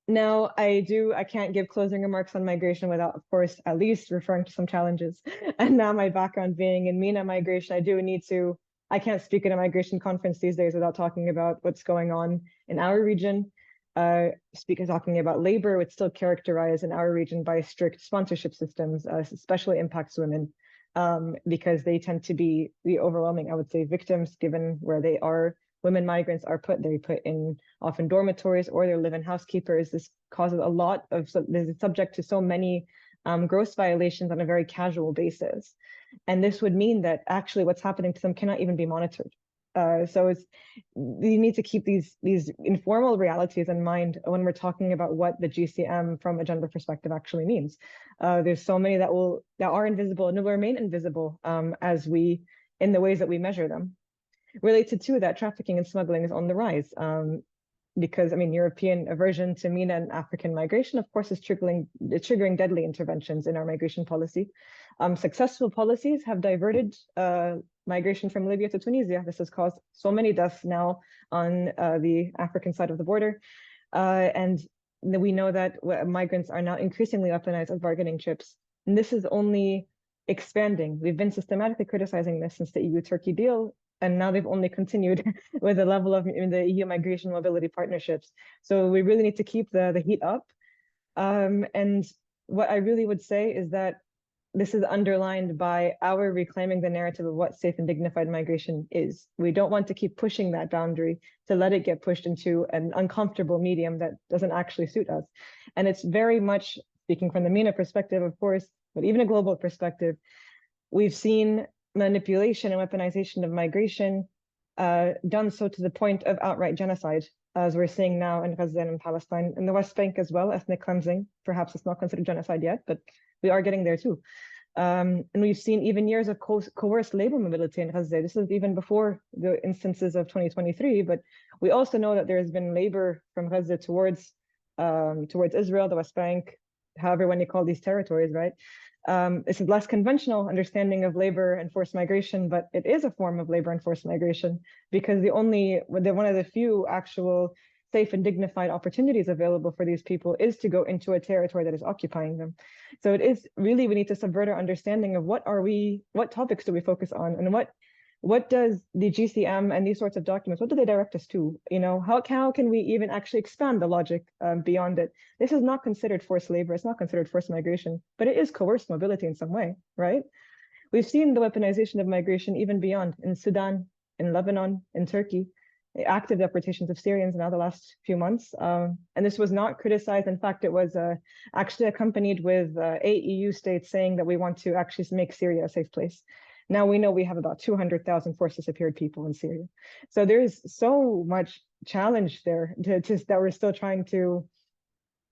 Now I can't give closing remarks on migration without, of course, at least referring to some challenges. And now my background being in MENA migration, I can't speak at a migration conference these days without talking about what's going on in our region. Talking about labor, which still characterized in our region by strict sponsorship systems, especially impacts women, because they tend to be the overwhelming, I would say, victims given where they are. Women migrants are put in often dormitories or they're live-in housekeepers. This causes a lot of, they're subject to so many gross violations on a very casual basis. And this would mean that actually what's happening to them cannot even be monitored. So you need to keep these informal realities in mind when we're talking about what the GCM from a gender perspective actually means. There's so many that are invisible and will remain invisible in the ways that we measure them. Related to that, trafficking and smuggling is on the rise because, European aversion to MENA and African migration, of course, is triggering deadly interventions in our migration policy. Successful policies have diverted migration from Libya to Tunisia. This has caused so many deaths now on the African side of the border. And we know that migrants are now increasingly weaponized as bargaining chips. And this is only expanding. We've been systematically criticizing this since the EU-Turkey deal, and now they've only continued with the level of the EU migration mobility partnerships. So we really need to keep the heat up. And what I really would say is that this is underlined by our reclaiming the narrative of what safe and dignified migration is. We don't want to keep pushing that boundary to let it get pushed into an uncomfortable medium that doesn't actually suit us. And it's very much, speaking from the MENA perspective, of course, but even a global perspective, we've seen manipulation and weaponization of migration done so to the point of outright genocide, as we're seeing now in Gaza and in Palestine, in the West Bank as well, ethnic cleansing. Perhaps it's not considered genocide yet, but we are getting there too. And we've seen even years of coerced labor mobility in Gaza. This is even before the instances of 2023, but we also know that there has been labor from Gaza towards Israel, the West Bank, however when you call these territories, right? It's a less conventional understanding of labor and forced migration, but it is a form of labor and forced migration because one of the few actual safe and dignified opportunities available for these people is to go into a territory that is occupying them. So it is really, we need to subvert our understanding of what topics do we focus on, and what does the GCM and these sorts of documents, what do they direct us to? How can we even actually expand the logic beyond it? This is not considered forced labor, it's not considered forced migration, but it is coerced mobility in some way, right? We've seen the weaponization of migration even beyond, in Sudan, in Lebanon, in Turkey, active deportations of Syrians now the last few months. And this was not criticized. In fact, it was actually accompanied with 8 EU states saying that we want to actually make Syria a safe place. Now we know we have about 200,000 forced disappeared people in Syria. So there's so much challenge there that we're still trying to,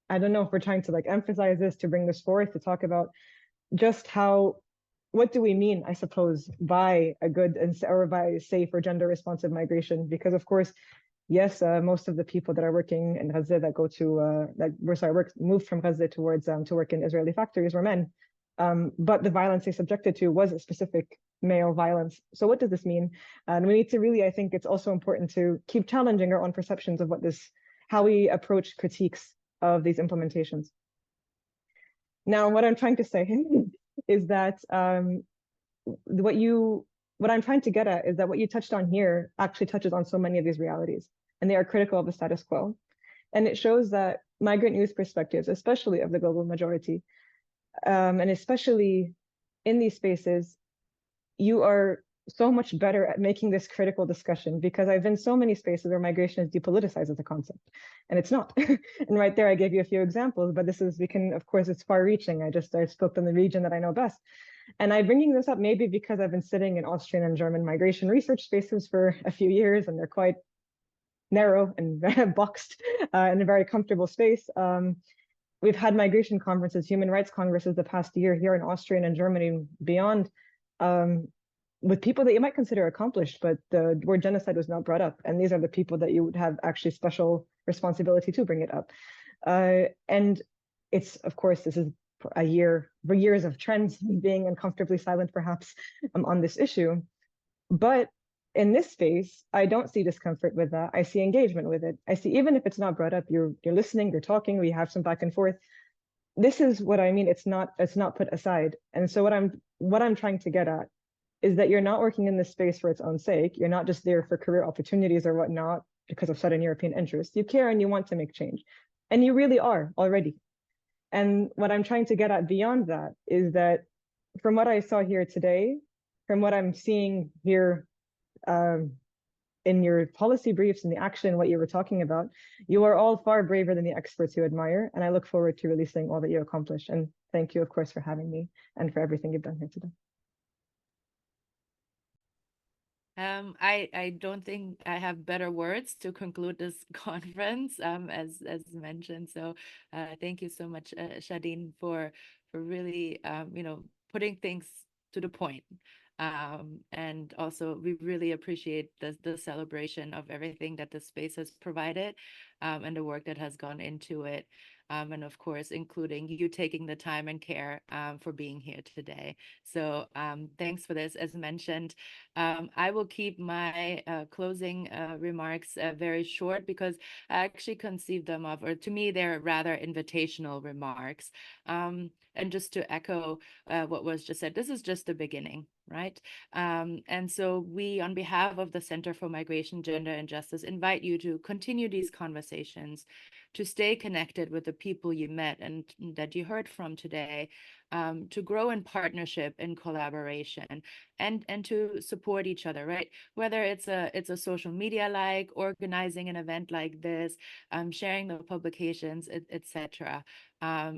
I don't know if we're trying to emphasize this, to bring this forth, to talk about just what do we mean, I suppose, by a good or by safe or gender responsive migration? Because of course, yes, most of the people that are working in Gaza that moved from Gaza towards to work in Israeli factories were men. But the violence they subjected to was a specific male violence. So what does this mean? And we need to really, I think it's also important to keep challenging our own perceptions of how we approach critiques of these implementations. Now, what I'm trying to say is that what I'm trying to get at is that what you touched on here actually touches on so many of these realities, and they are critical of the status quo. And it shows that migrant youth perspectives, especially of the global majority, and especially in these spaces, you are so much better at making this critical discussion, because I've been so many spaces where migration is depoliticized as a concept, and it's not. And right there, I gave you a few examples, but of course, it's far reaching. I spoke on the region that I know best. And I'm bringing this up maybe because I've been sitting in Austrian and German migration research spaces for a few years, and they're quite narrow and boxed in a very comfortable space. We've had migration conferences, human rights congresses the past year here in Austria and in Germany and beyond, with people that you might consider accomplished, but the word genocide was not brought up. And these are the people that you would have actually special responsibility to bring it up. And it's, of course, this is years of trends being uncomfortably silent, perhaps, on this issue. But in this space, I don't see discomfort with that. I see engagement with it. I see, even if it's not brought up, you're listening, you're talking, we have some back and forth. This is what I mean. It's not put aside. And so what I'm trying to get at is that you're not working in this space for its own sake. You're not just there for career opportunities or whatnot because of sudden European interest. You care and you want to make change. And you really are already. And what I'm trying to get at beyond that is that from what I saw here today, from what I'm seeing here in your policy briefs and the action, what you were talking about, you are all far braver than the experts you admire. And I look forward to really seeing all that you accomplish. And thank you, of course, for having me and for everything you've done here today. I don't think I have better words to conclude this conference, as mentioned. So thank you so much, Shadeen, for really putting things to the point. And also we really appreciate the celebration of everything that the space has provided, and the work that has gone into it. And of course, including you taking the time and care for being here today. So thanks for this. As mentioned, I will keep my closing remarks very short, because I actually conceived them of, or to me, they're rather invitational remarks. And just to echo what was just said, this is just the beginning, right? And so we, on behalf of the Center for Migration, Gender, and Justice, invite you to continue these conversations, to stay connected with the people you met and that you heard from today, to grow in partnership and collaboration, and to support each other, right? Whether it's a social media, like organizing an event like this, sharing the publications, etc.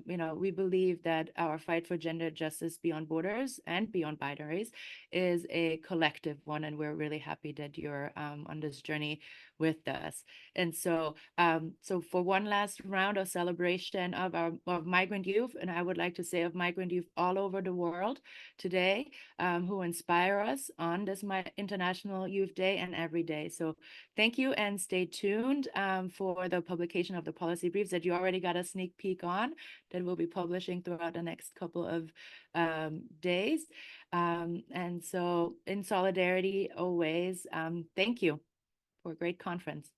We believe that our fight for gender justice beyond borders and beyond binaries is a collective one, and we're really happy that you're on this journey with us. And so for one last round of celebration of migrant youth, and I would like to say of migrant youth all over the world today, who inspire us on this International Youth Day and every day. So thank you, and stay tuned for the publication of the policy briefs that you already got a sneak peek on, that we'll be publishing throughout the next couple of days. And so in solidarity always, thank you for a great conference.